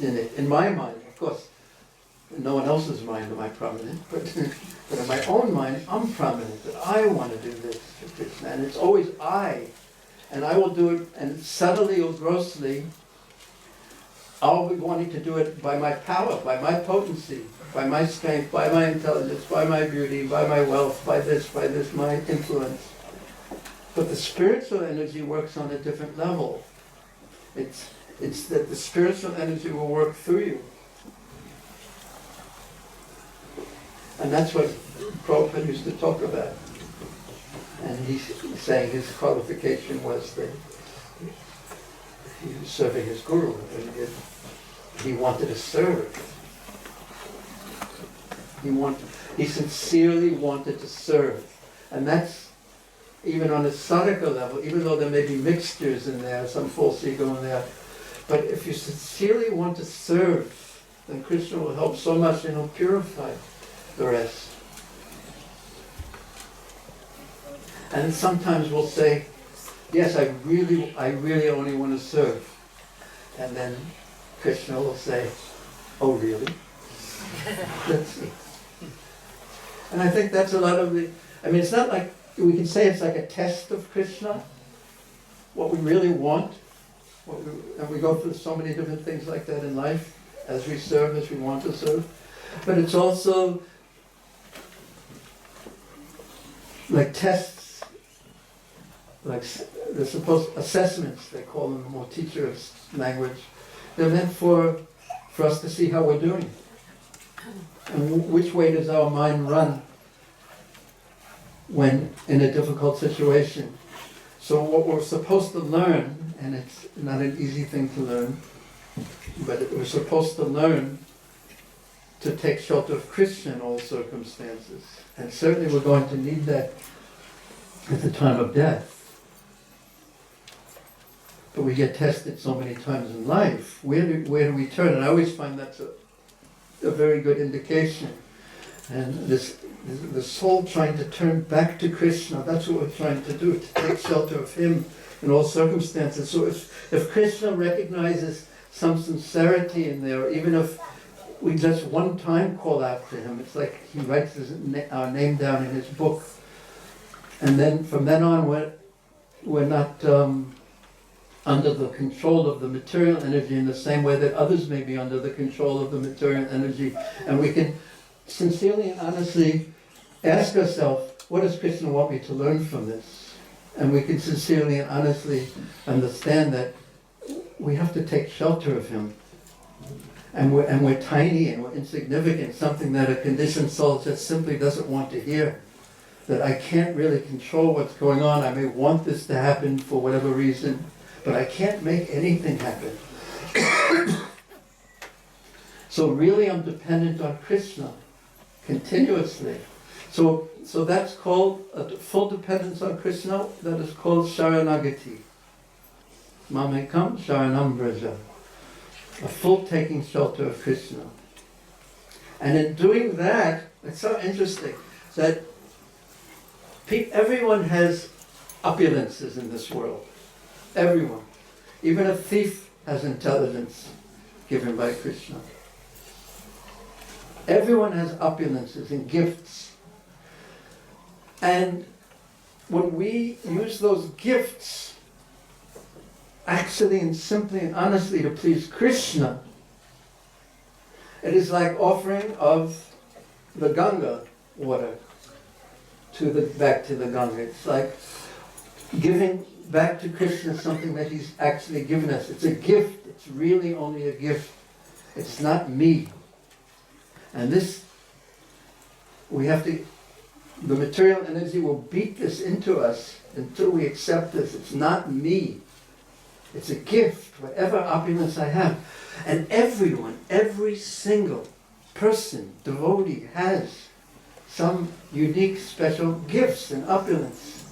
in it, in my mind. Of course, in no one else's mind am I prominent, but in my own mind, I'm prominent, that I want to do this for Krishna, and it's always I. And I will do it, and subtly or grossly, I'll be wanting to do it by my power, by my potency, by my strength, by my intelligence, by my beauty, by my wealth, by this, my influence. But the spiritual energy works on a different level. It's that the spiritual energy will work through you. And that's what Prabhupada used to talk about. And he's saying his qualification was that he was serving his guru, and he wanted to serve. He sincerely wanted to serve. And that's even on a sadhaka level, even though there may be mixtures in there, some false ego in there. But if you sincerely want to serve, then Krishna will help so much and he'll purify the rest. And sometimes we'll say, yes, I really only want to serve. And then Krishna will say, oh really? Let's see. And I think that's a lot of it's not like, we can say it's like a test of Krishna, what we really want. And we go through so many different things like that in life, as we serve, as we want to serve. But it's also like tests, like they're supposed assessments, they call them, more teachers' language. They're meant for us to see how we're doing. And which way does our mind run? when in a difficult situation. So what we're supposed to learn, and it's not an easy thing to learn, but we're supposed to learn to take shelter of Krishna in all circumstances. And certainly we're going to need that at the time of death. But we get tested so many times in life. Where do we turn? And I always find that's a very good indication. And the soul trying to turn back to Krishna, that's what we're trying to do, to take shelter of Him in all circumstances. So if Krishna recognizes some sincerity in there, even if we just one time call out to Him, it's like He writes our name down in His book. And then from then on, we're not under the control of the material energy in the same way that others may be under the control of the material energy. And we can sincerely and honestly ask ourselves, what does Krishna want me to learn from this? And we can sincerely and honestly understand that we have to take shelter of Him. And we're tiny and we're insignificant, something that a conditioned soul just simply doesn't want to hear. That I can't really control what's going on. I may want this to happen for whatever reason, but I can't make anything happen. So really I'm dependent on Krishna continuously. So that's called a full dependence on Krishna. That is called Sharanagati. Mamekam Sharanam Braja. A full taking shelter of Krishna. And in doing that, it's so interesting that everyone has opulences in this world. Everyone. Even a thief has intelligence given by Krishna. Everyone has opulences and gifts. And when we use those gifts actually and simply and honestly to please Krishna, it is like offering of the Ganga water back to the Ganga. It's like giving back to Krishna something that He's actually given us. It's a gift. It's really only a gift. It's not me. And this, the material energy will beat this into us until we accept this. It's not me. It's a gift, whatever opulence I have. And everyone, every single person, devotee, has some unique special gifts and opulence.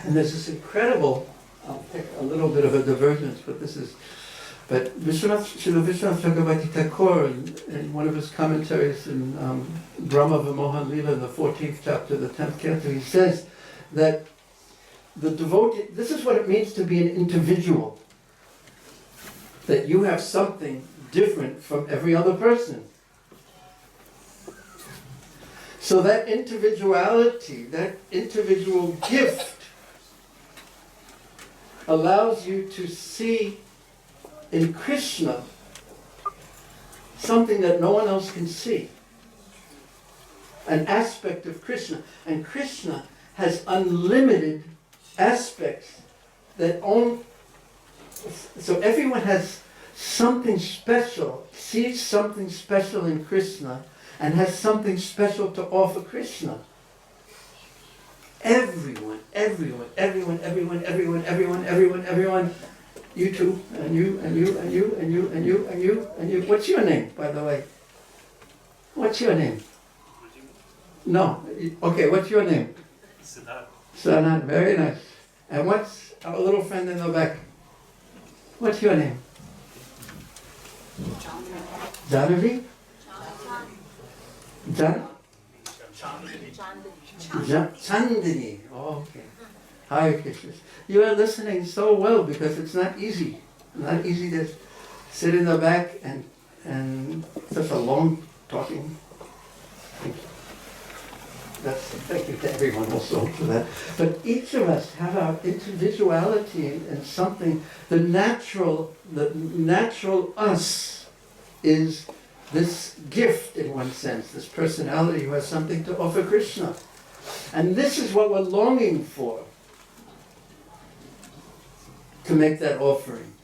And there's this incredible, I'll take a little bit of a divergence, but Srila Vishwanath Chakravarti Thakur, in one of his commentaries in Brahma Vimohan Lila, in the 14th chapter, the 10th canto, he says that the devotee, this is what it means to be an individual. That you have something different from every other person. So that individuality, that individual gift, allows you to see in Krishna something that no one else can see. An aspect of Krishna. And Krishna has unlimited aspects that so everyone has something special, sees something special in Krishna, and has something special to offer Krishna. Everyone. You too, and you. What's your name, by the way? What's your name? No. Okay, what's your name? Siddharth. Very nice. And what's our little friend in the back? What's your name? Janavi? Chandini. Oh, okay. Hare Krishna. You are listening so well because it's not easy. Not easy to sit in the back and such a long talking. Thank you to everyone also for that. But each of us have our individuality and something. The natural us is this gift in one sense, this personality who has something to offer Krishna. And this is what we're longing for, to make that offering.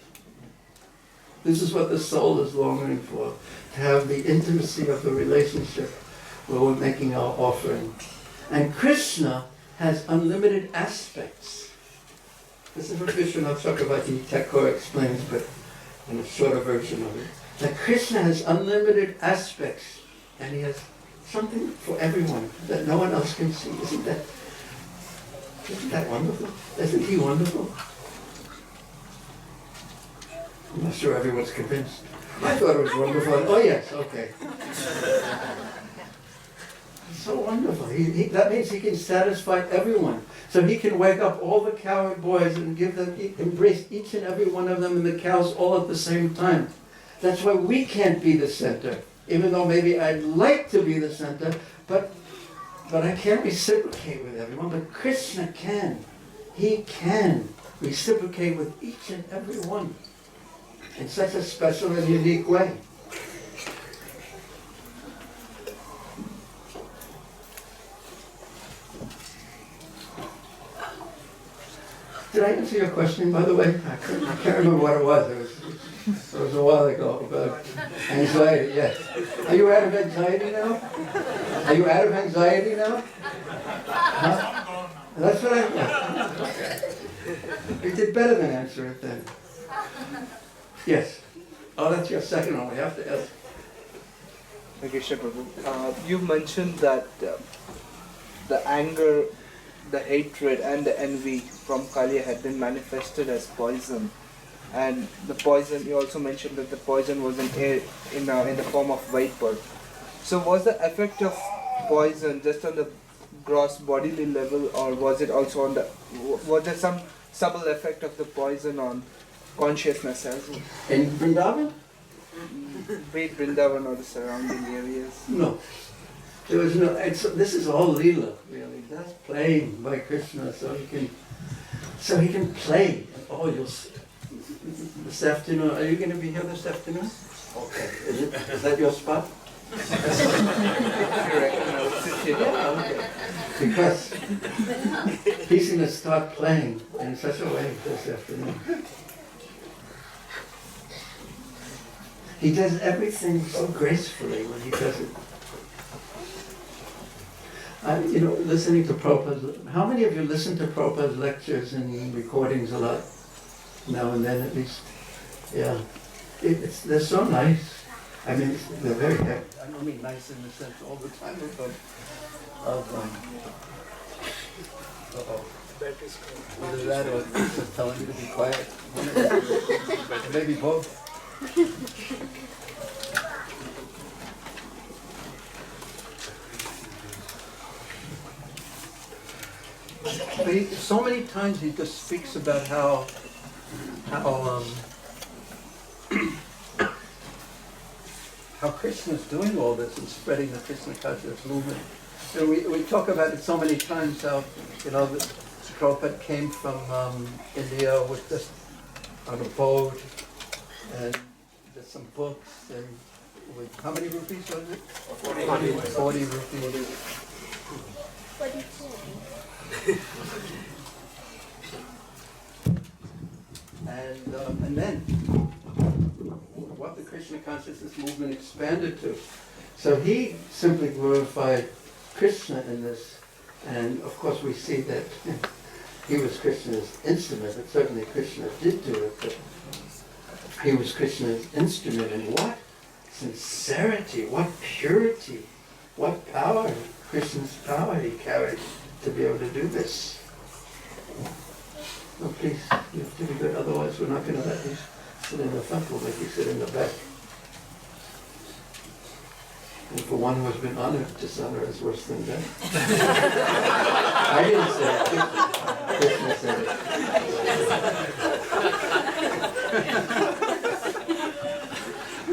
This is what the soul is longing for, to have the intimacy of the relationship where we're making our offering. And Krishna has unlimited aspects. This is what Vishwanath Chakravarti Thakur explains, but in a shorter version of it. That Krishna has unlimited aspects, and he has something for everyone that no one else can see. Isn't that wonderful? Isn't he wonderful? I'm not sure everyone's convinced. I thought it was wonderful. Oh yes, okay. It's so wonderful. That means he can satisfy everyone. So he can wake up all the cowherd boys and embrace each and every one of them and the cows all at the same time. That's why we can't be the center. Even though maybe I'd like to be the center, but I can't reciprocate with everyone. But Krishna can. He can reciprocate with each and every one in such a special and unique way. Did I answer your question, by the way? I can't remember what it was. It was a while ago about anxiety, yes. Are you out of anxiety now? Are you out of anxiety now? Huh? That's what I thought. You did better than answer it then. Yes. Oh, that's your second one. We have to ask. Okay, Prabhu. You mentioned that the anger, the hatred, and the envy from Kaliya had been manifested as poison. And the poison, you also mentioned that the poison was in the form of vapor. So was the effect of poison just on the gross bodily level, or was it also on was there some subtle effect of the poison on consciousness as well? In Vrindavan? Be it Vrindavan or the surrounding areas? No. There was no, this is all Lila, really. That's playing by Krishna, so he can play. Oh, you'll see. This afternoon, are you going to be here this afternoon? Okay. Is that your spot? Yeah, okay. Because he's going to start playing in such a way this afternoon. He does everything so gracefully when he does it. Listening to Prabhupada's, how many of you listen to Prabhupada's lectures and recordings a lot? Now and then at least. Yeah. They're so nice. I mean, they're very, I don't mean nice in the sense all the time Either that or just telling you to be quiet. Maybe both. But so many times he just speaks about how Krishna's doing all this and spreading the Krishna consciousness movement. And we talk about it so many times how, Prabhupada came from India with just on a boat and just some books and with how many rupees was it? 40 rupees. And then what the Krishna consciousness movement expanded to. So he simply glorified Krishna in this, and of course we see that he was Krishna's instrument, but certainly Krishna did do it, but he was Krishna's instrument in what? Sincerity, what purity, what power, Krishna's power he carried to be able to do this. Oh, please, you have to be good, otherwise we're not going to let you sit in the front, we'll make you sit in the back. And for one who has been honored, dishonor is worse than death. I didn't say it, Krishna said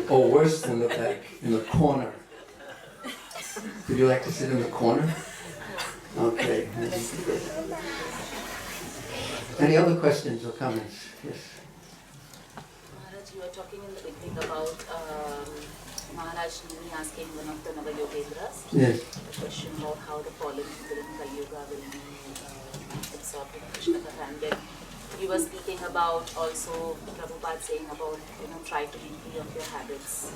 it. Or worse than the back, in the corner. Would you like to sit in the corner? Okay. Any other questions or comments? Yes. Maharaj, you were talking in the beginning about Maharaj Muni asking one of the Navayogendras Yes. the question about how the fallen people in Kaliya will be absorbed in Krishna Katha. And then you were speaking about also Prabhupada saying about, try to be free of your habits.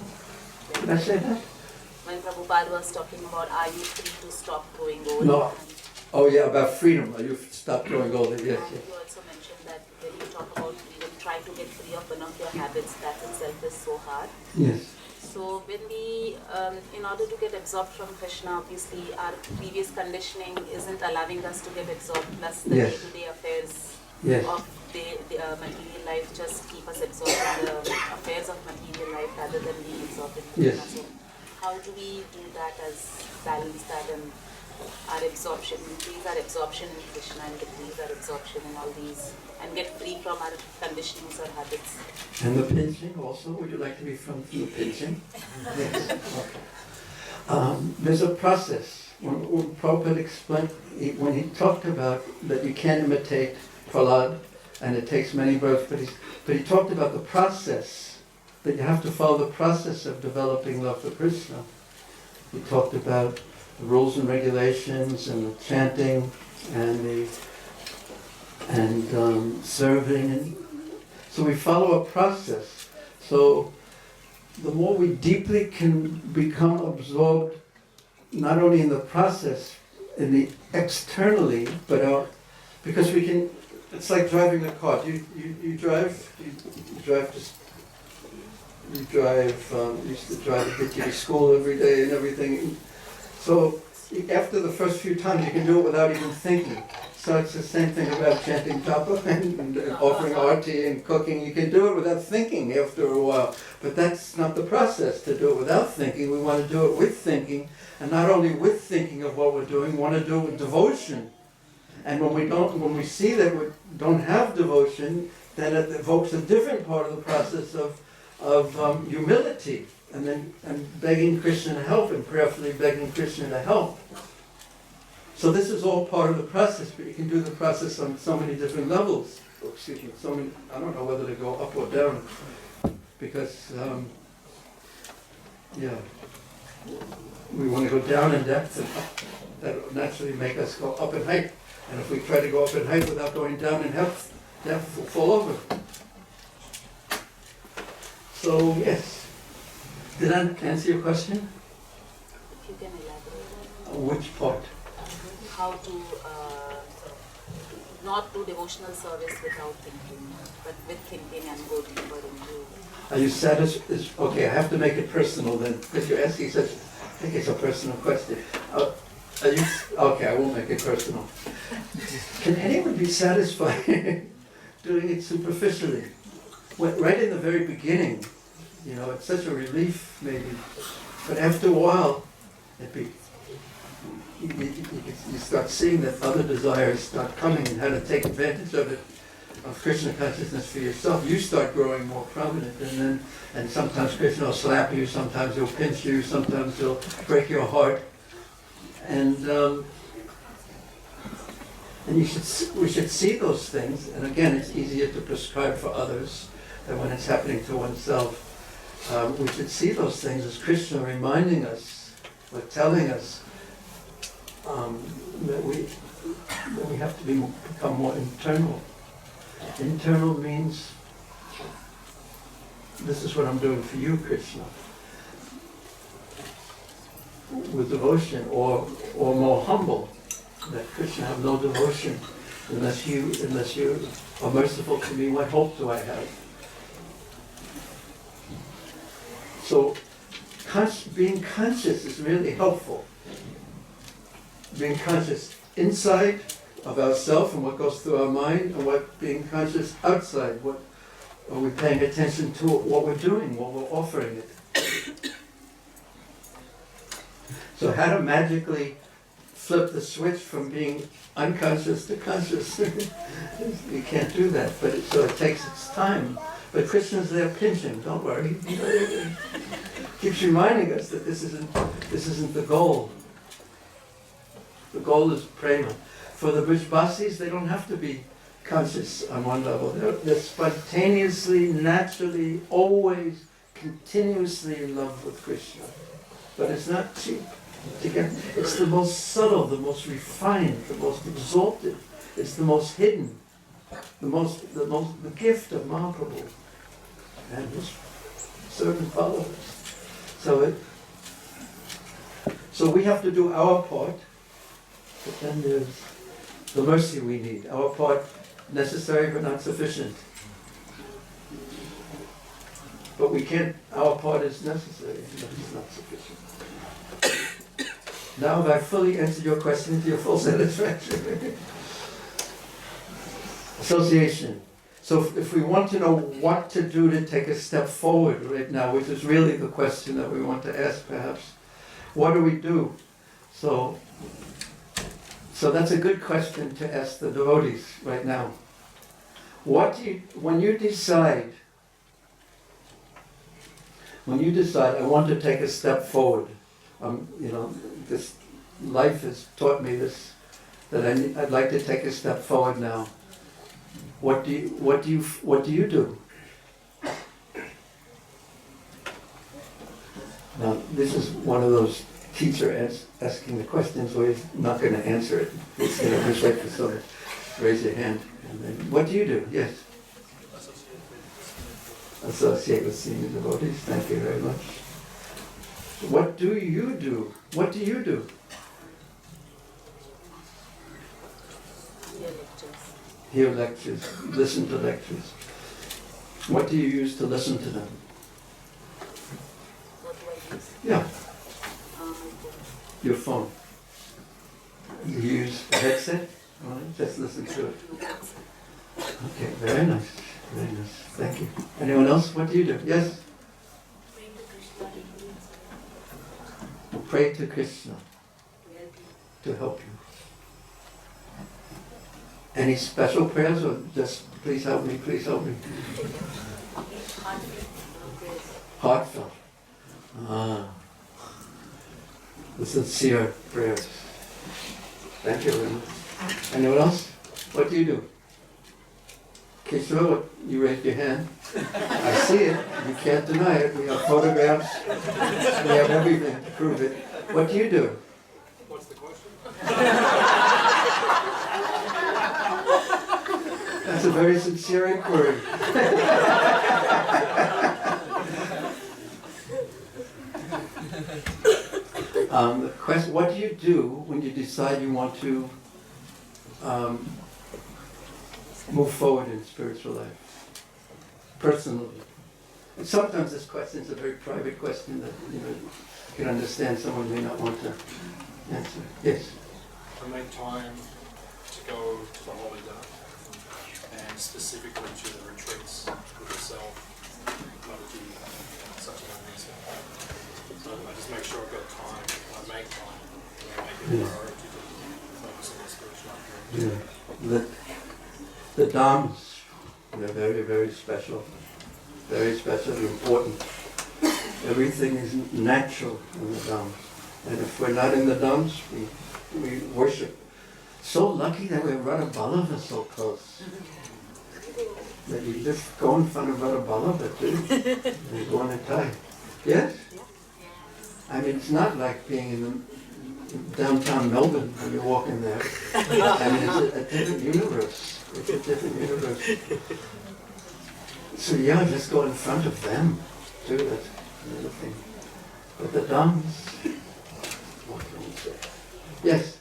Did I say that? when Prabhupada was talking about, are you free to stop growing old? No. Oh yeah, about freedom. You stop growing older. Yes, And yes. you also mentioned that when you talk about freedom, try to get free of one of your habits, that itself is so hard. Yes. So when we, in order to get absorbed from Krishna, obviously our previous conditioning isn't allowing us to get absorbed, plus the Yes. day-to-day affairs Yes. of the material life just keep us absorbed in the affairs of material life rather than being absorbed in Krishna. Yes. So how do we do that as balance that and our absorption, increase our absorption in Krishna and decrease our absorption in all these and get free from our conditionings or habits? And the pinching also? Would you like to be from the pinching? Yes. Okay. There's a process. When Prabhupada explained, when he talked about that you can't imitate Prologue and it takes many births, but he talked about the process, that you have to follow the process of developing love for Krishna. He talked about the rules and regulations and the chanting and serving, and so we follow a process. So the more we deeply can become absorbed, not only in the process, in the externally, but because we can. It's like driving a car. You drive. You used to drive to get you to school every day and everything. So after the first few times, you can do it without even thinking. So it's the same thing about chanting japa and offering arti and cooking. You can do it without thinking after a while. But that's not the process, to do it without thinking. We want to do it with thinking. And not only with thinking of what we're doing, we want to do it with devotion. And when we see that we don't have devotion, then it evokes a different part of the process of humility. And begging Krishna to help, and prayerfully begging Krishna to help. So this is all part of the process, but you can do the process on so many different levels. Oh, excuse me, I don't know whether to go up or down, because, we want to go down in depth, and that will naturally make us go up in height. And if we try to go up in height without going down in depth, we'll fall over. So, yes. Did I answer your question? If you can elaborate on Which part? how to not do devotional service without thinking, but with thinking and go deeper into. Are you satisfied? Okay, I have to make it personal then, because you're asking such, I think it's a personal question. Are you, okay, I won't make it personal. Can anyone be satisfied doing it superficially? Right in the very beginning, it's such a relief maybe, but after a while, you start seeing that other desires start coming and how to take advantage of it, of Krishna consciousness for yourself. You start growing more prominent, and sometimes Krishna will slap you, sometimes he'll pinch you, sometimes he'll break your heart, and we should see those things. And again, it's easier to prescribe for others than when it's happening to oneself. We should see those things as Krishna reminding us, or telling us that we have to become more internal. Internal means, this is what I'm doing for you, Krishna, with devotion, or more humble, that Krishna have no devotion unless you are merciful to me. What hope do I have? So being conscious is really helpful. Being conscious inside of ourselves and what goes through our mind, and being conscious outside. What are we paying attention to? What we're doing, what we're offering it. So how to magically flip the switch from being unconscious to conscious? You can't do that, so it takes its time. But Krishna's there pinching, don't worry. Keeps reminding us that this isn't the goal. The goal is prema. For the Brijbasis, they don't have to be conscious on one level. They're spontaneously, naturally, always, continuously in love with Krishna. But it's not cheap. It's the most subtle, the most refined, the most exalted. It's the most hidden, the gift of Mahaprabhu and his servant followers. So So we have to do our part, but then there's the mercy we need. Our part necessary but not sufficient. But we can't, our part is necessary, but it's not sufficient. Now have I fully answered your question to your full satisfaction? Association. So if we want to know what to do to take a step forward right now, which is really the question that we want to ask perhaps, what do we do? So that's a good question to ask the devotees right now. When you decide, I want to take a step forward, this life has taught me this, that I'd like to take a step forward now. What do you do? Now, this is one of those teacher asking the questions where he's not going to answer it. He's going to just wait for someone to raise your hand. And then, what do you do? Yes? Associate with senior devotees. Thank you very much. What do you do? What do you do? Hear lectures, listen to lectures. What do you use to listen to them? What do I use? Yeah. Your phone. You use a headset? All right, just listen to it. Okay, very nice. Very nice. Thank you. Anyone else? What do you do? Yes? Pray to Krishna to help you. Any special prayers or just please help me, please help me? Heartfelt. The sincere prayers. Thank you very much. Anyone else? What do you do? Kishore, you raised your hand. I see it. You can't deny it. We have photographs. We have everything to prove it. What do you do? What's the question? That's a very sincere inquiry. The question, what do you do when you decide you want to move forward in spiritual life? Personally. And sometimes this question is a very private question that you can understand someone may not want to answer. Yes? I make time to go to the holy dinner, and specifically to the retreats with the self, not a duty, such an answer. So I just make sure I've got time, I make time, and I make it a priority to focus on my spiritual activity. Yeah. The Dhammas, they're very, very special. Very special and important. Everything is natural in the Dhammas. And if we're not in the Dhammas, we worship. So lucky that we're Radha Ballava so close. That you just go in front of Radha Ballava too, and you go on a tie. Yes? I mean, it's not like being in downtown Melbourne when you're walking there. I mean, it's a different universe. It's a different universe. So yeah, just go in front of them too. That's another thing. But the Dhammas, what can we say? Yes?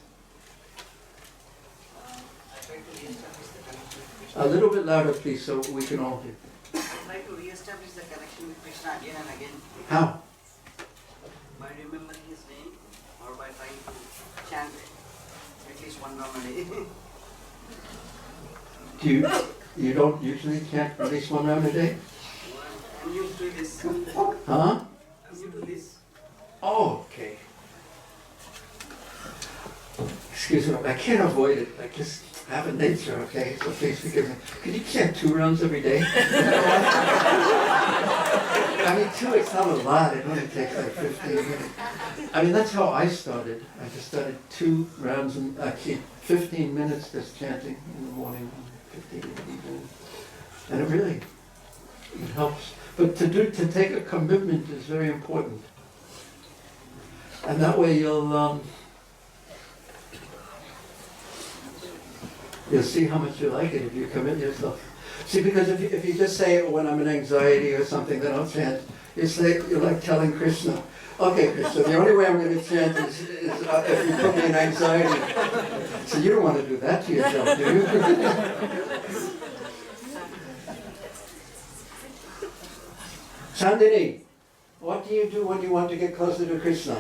A little bit louder, please, so we can all hear. Try to re-establish the connection with Krishna again and again. How? By remembering his name or by trying to chant at least one round a day. You don't usually chant at least one round a day? I'm used to this. Huh? I'm used to this. Oh, okay. Excuse me, I can't avoid it. I just have a nature, okay? So please forgive me. Can you chant 2 rounds every day? I mean, 2, it's not a lot. It only takes like 15 minutes. I mean, that's how I started. I just started 2 rounds and actually 15 minutes just chanting in the morning, 15 in the evening. And it really, it helps. But to take a commitment is very important. And that way you'll see how much you like it if you commit yourself. See, because if you just say, oh, when I'm in anxiety or something, then I'll chant, You're like telling Krishna, okay, Krishna, the only way I'm going to chant is if you put me in anxiety. So you don't want to do that to yourself, do you? Chandini, what do you do when you want to get closer to Krishna?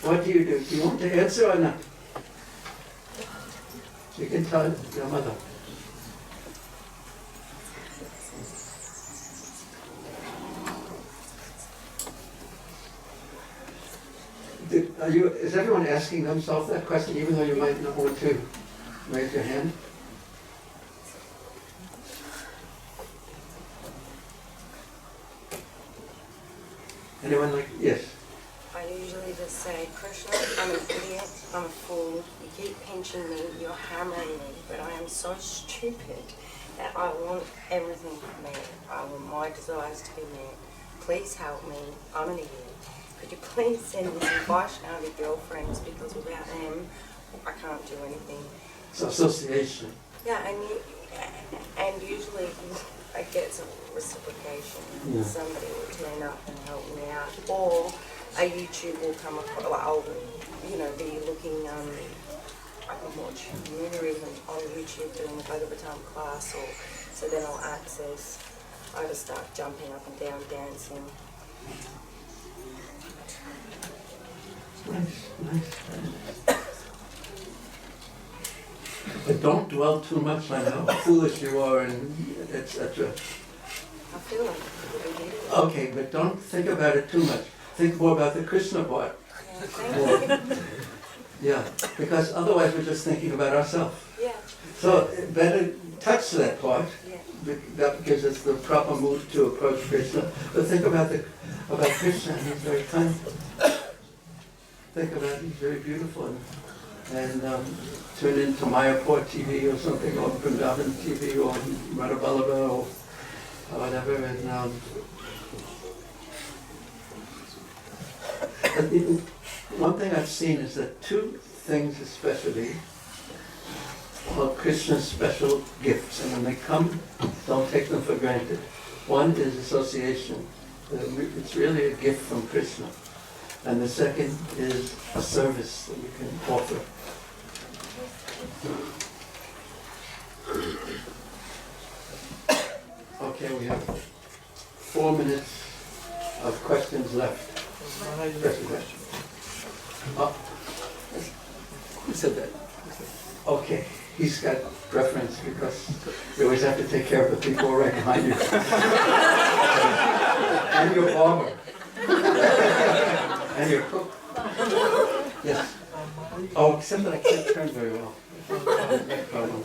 What do you do? Do you want to answer or not? You can tell your mother. Is everyone asking themselves that question, even though you might not want to raise your hand? Anyone like, yes? I usually just say, Krishna, I'm an idiot, I'm a fool, you keep pinching me, you're hammering me, but I am so stupid that I want everything met. I want my desires to be met. Please help me, I'm an idiot. Could you please send me some Vaishnavi girlfriends, because without them, I can't do anything. It's association. Yeah, and usually I get some reciprocation. Yeah. Somebody will turn up and help me out, or a YouTube will come across. Like I'll, be looking. I can watch Munnerism on YouTube doing the Bhagavatam class, or so then I'll access. I just start jumping up and down, dancing. Nice. But don't dwell too much on how foolish you are and etc. I feel like I'm idiot. Okay, but don't think about it too much. Think more about the Krishna part. Yeah, thank you. Yeah, because otherwise we're just thinking about ourselves. Yeah. So better touch that part. Yeah. That gives us the proper mood to approach Krishna. But think about Krishna, he's very kind. Think about it, he's very beautiful. And tune into Mayapur TV or something, or Vrindavan TV, or Radhaballabha, or whatever. And one thing I've seen is that two things especially are Krishna's special gifts, and when they come, don't take them for granted. One is association. It's really a gift from Krishna. And the second is a service that we can offer. Okay, we have 4 minutes of questions left. Oh, who said that? Okay, he's got preference because you always have to take care of the people right behind you. And your barber. And your cook. Yes. Oh, except that I can't turn very well. No problem.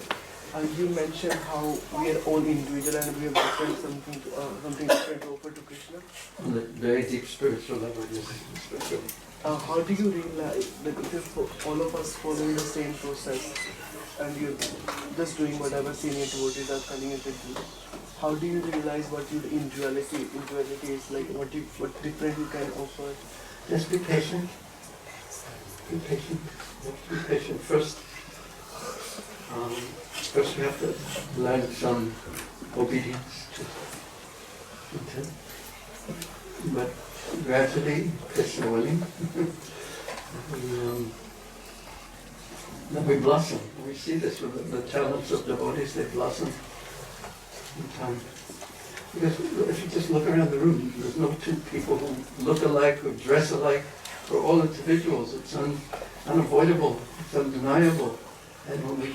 You mentioned how we are all individual and we have different something different to offer to Krishna. On the very deep spiritual level, yes. Spiritual. How do you realize that if all of us following the same process and you're just doing whatever senior devotees are telling you to do, how do you realize what your individuality is like, what different you can offer? Just be patient. Be patient. Be patient. First we have to learn some obedience to intent. But gradually, Krishna willing, then we blossom. We see this with the talents of devotees, they blossom in time. Because if you just look around the room, there's no two people who look alike, who dress alike. We're all individuals. It's unavoidable. It's undeniable. And when we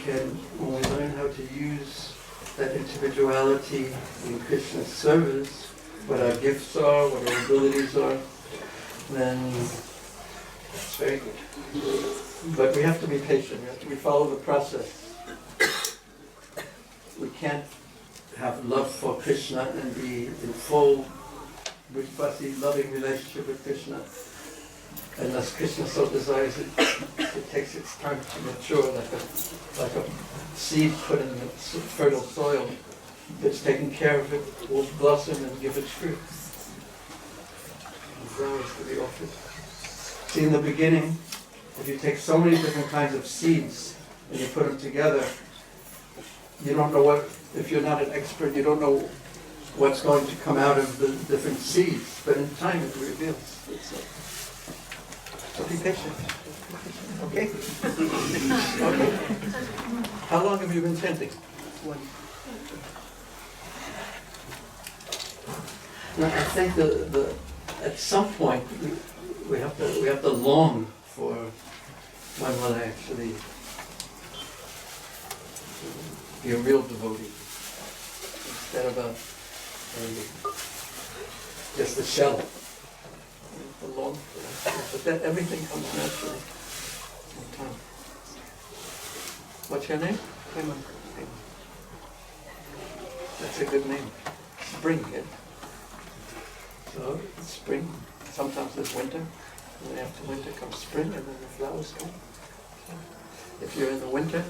learn how to use that individuality in Krishna's service, what our gifts are, what our abilities are, then it's very good. But we have to be patient. We follow the process. We can't have love for Krishna and be in full Vipassi, loving relationship with Krishna. Unless Krishna so desires it, it takes its time to mature like a seed put in the fertile soil. If it's taken care of, it will blossom and give its fruit. And flowers to be offered. See, in the beginning, if you take so many different kinds of seeds and you put them together, you don't know what, if you're not an expert, you don't know what's going to come out of the different seeds, but in time it reveals itself. So be patient. Okay? Okay. How long have you been chanting? Now, I think at some point we have to long for when will I actually be a real devotee instead of just a shell. The long for that. But then everything comes naturally in time. What's your name? Hema. That's a good name. Spring, yeah? So it's spring. Sometimes there's winter, and then after winter comes spring, and then the flowers come. So if you're in the winter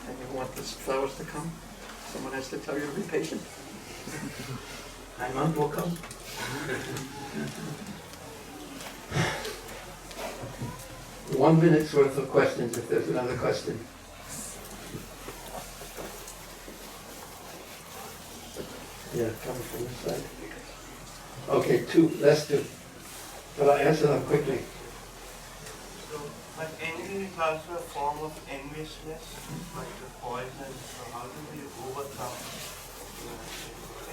and you want the flowers to come, someone has to tell you to be patient. 9 months will come. One minute's worth of questions if there's another question. Yeah, coming from this side. Okay, let's do. But I'll answer them quickly. So, but envy is also a form of enviousness, like the poison. So how do we overcome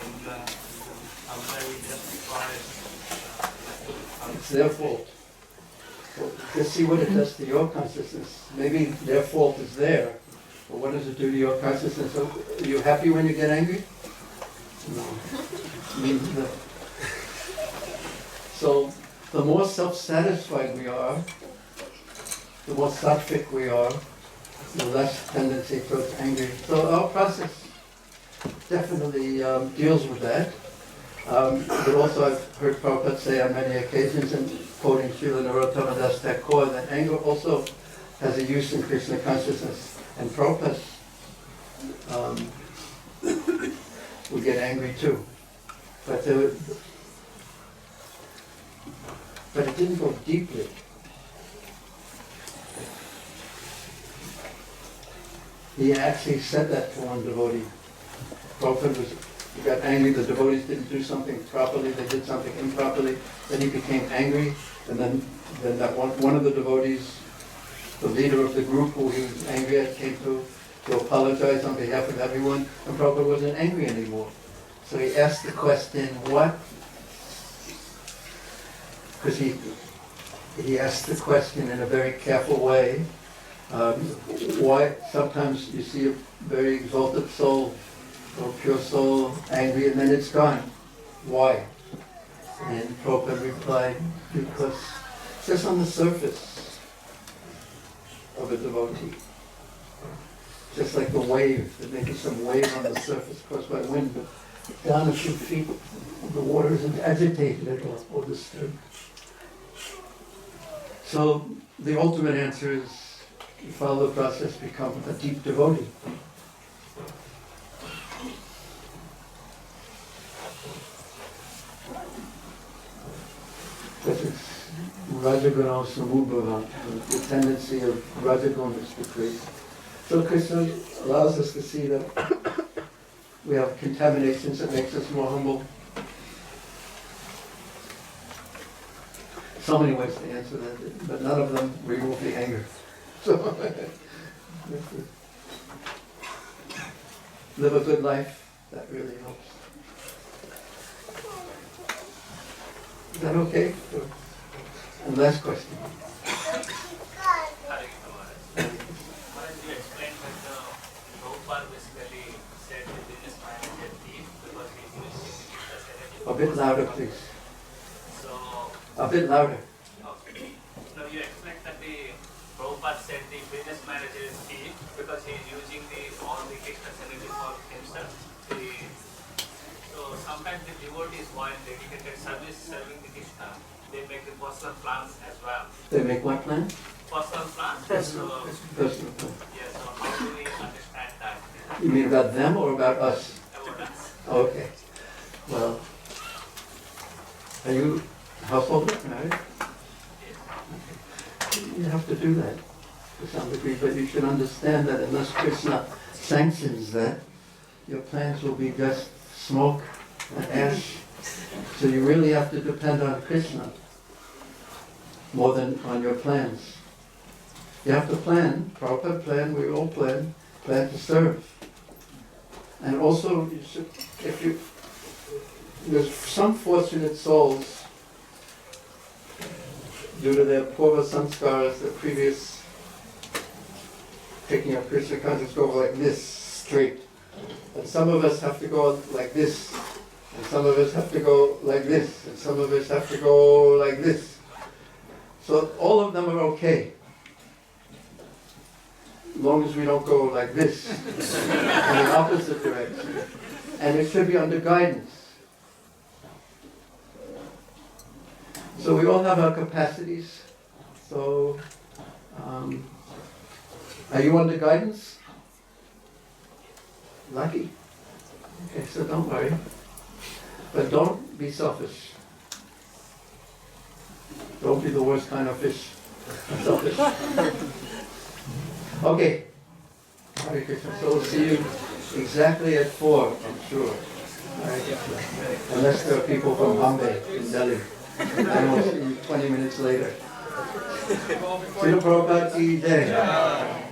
anger? Sometimes we justify it's their fault. So just see what it does to your consciousness. Maybe their fault is there, but what does it do to your consciousness? So, are you happy when you get angry? No. So the more self-satisfied we are, the more sattvic we are, the less tendency towards anger. So our process definitely deals with that. But also I've heard Prabhupada say on many occasions, and quoting Srila Narottama Das Thakur, that anger also has a use in Krishna consciousness. And Prabhupada would get angry too. But it didn't go deeply. He actually said that to one devotee. Prabhupada he got angry, the devotees didn't do something properly, they did something improperly, then he became angry, and then that one of the devotees, the leader of the group who he was angry at, came to apologize on behalf of everyone, and Prabhupada wasn't angry anymore. So he asked the question, what? Because he asked the question in a very careful way. Why sometimes you see a very exalted soul or pure soul angry and then it's gone. Why? And Prabhupada replied, because it's just on the surface of a devotee. Just like the wave, there may be some wave on the surface caused by wind, but down a few feet the water isn't agitated at all or disturbed. So the ultimate answer is you follow the process, become a deep devotee. Because it's Rajaguna Samubhava, the tendency of Rajaguna is decreased. So Krishna allows us to see that we have contaminations that makes us more humble. So many ways to answer that, but none of them remove the anger. So live a good life, that really helps. Is that okay? And last question. A bit louder, please. A bit louder. Okay. Now you explained that the Prabhupada said the business manager is key because he is using all the Krishna's energy for himself. So sometimes the devotees, while dedicated service serving the Krishna, they make the personal plans as well. They make what plan? Personal plans. Personal plan. Yes. So how do we understand that? You mean about them or about us? About us. Okay. Well, are you householder, married? Yes. Okay. you have to do that to some degree, but you should understand that unless Krishna sanctions that, your plans will be just smoke and ash. So you really have to depend on Krishna more than on your plans. You have to plan, Prabhupada plan, we all plan to serve. And also, you should, there's some fortunate souls, due to their purva sanskaras, the previous taking up Krishna consciousness, go like this, straight. And some of us have to go like this, and some of us have to go like this, and some of us have to go like this. So all of them are okay, as long as we don't go like this, in the opposite direction. And it should be under guidance. So we all have our capacities. So, are you under guidance? Lucky. Okay, so don't worry. But don't be selfish. Don't be the worst kind of fish. Selfish. Okay. Hare Krishna. So we'll see you exactly at 4, I'm sure. Hare Krishna. Unless there are people from Bombay in Delhi. I will see you 20 minutes later. Srila Prabhupada ki jai.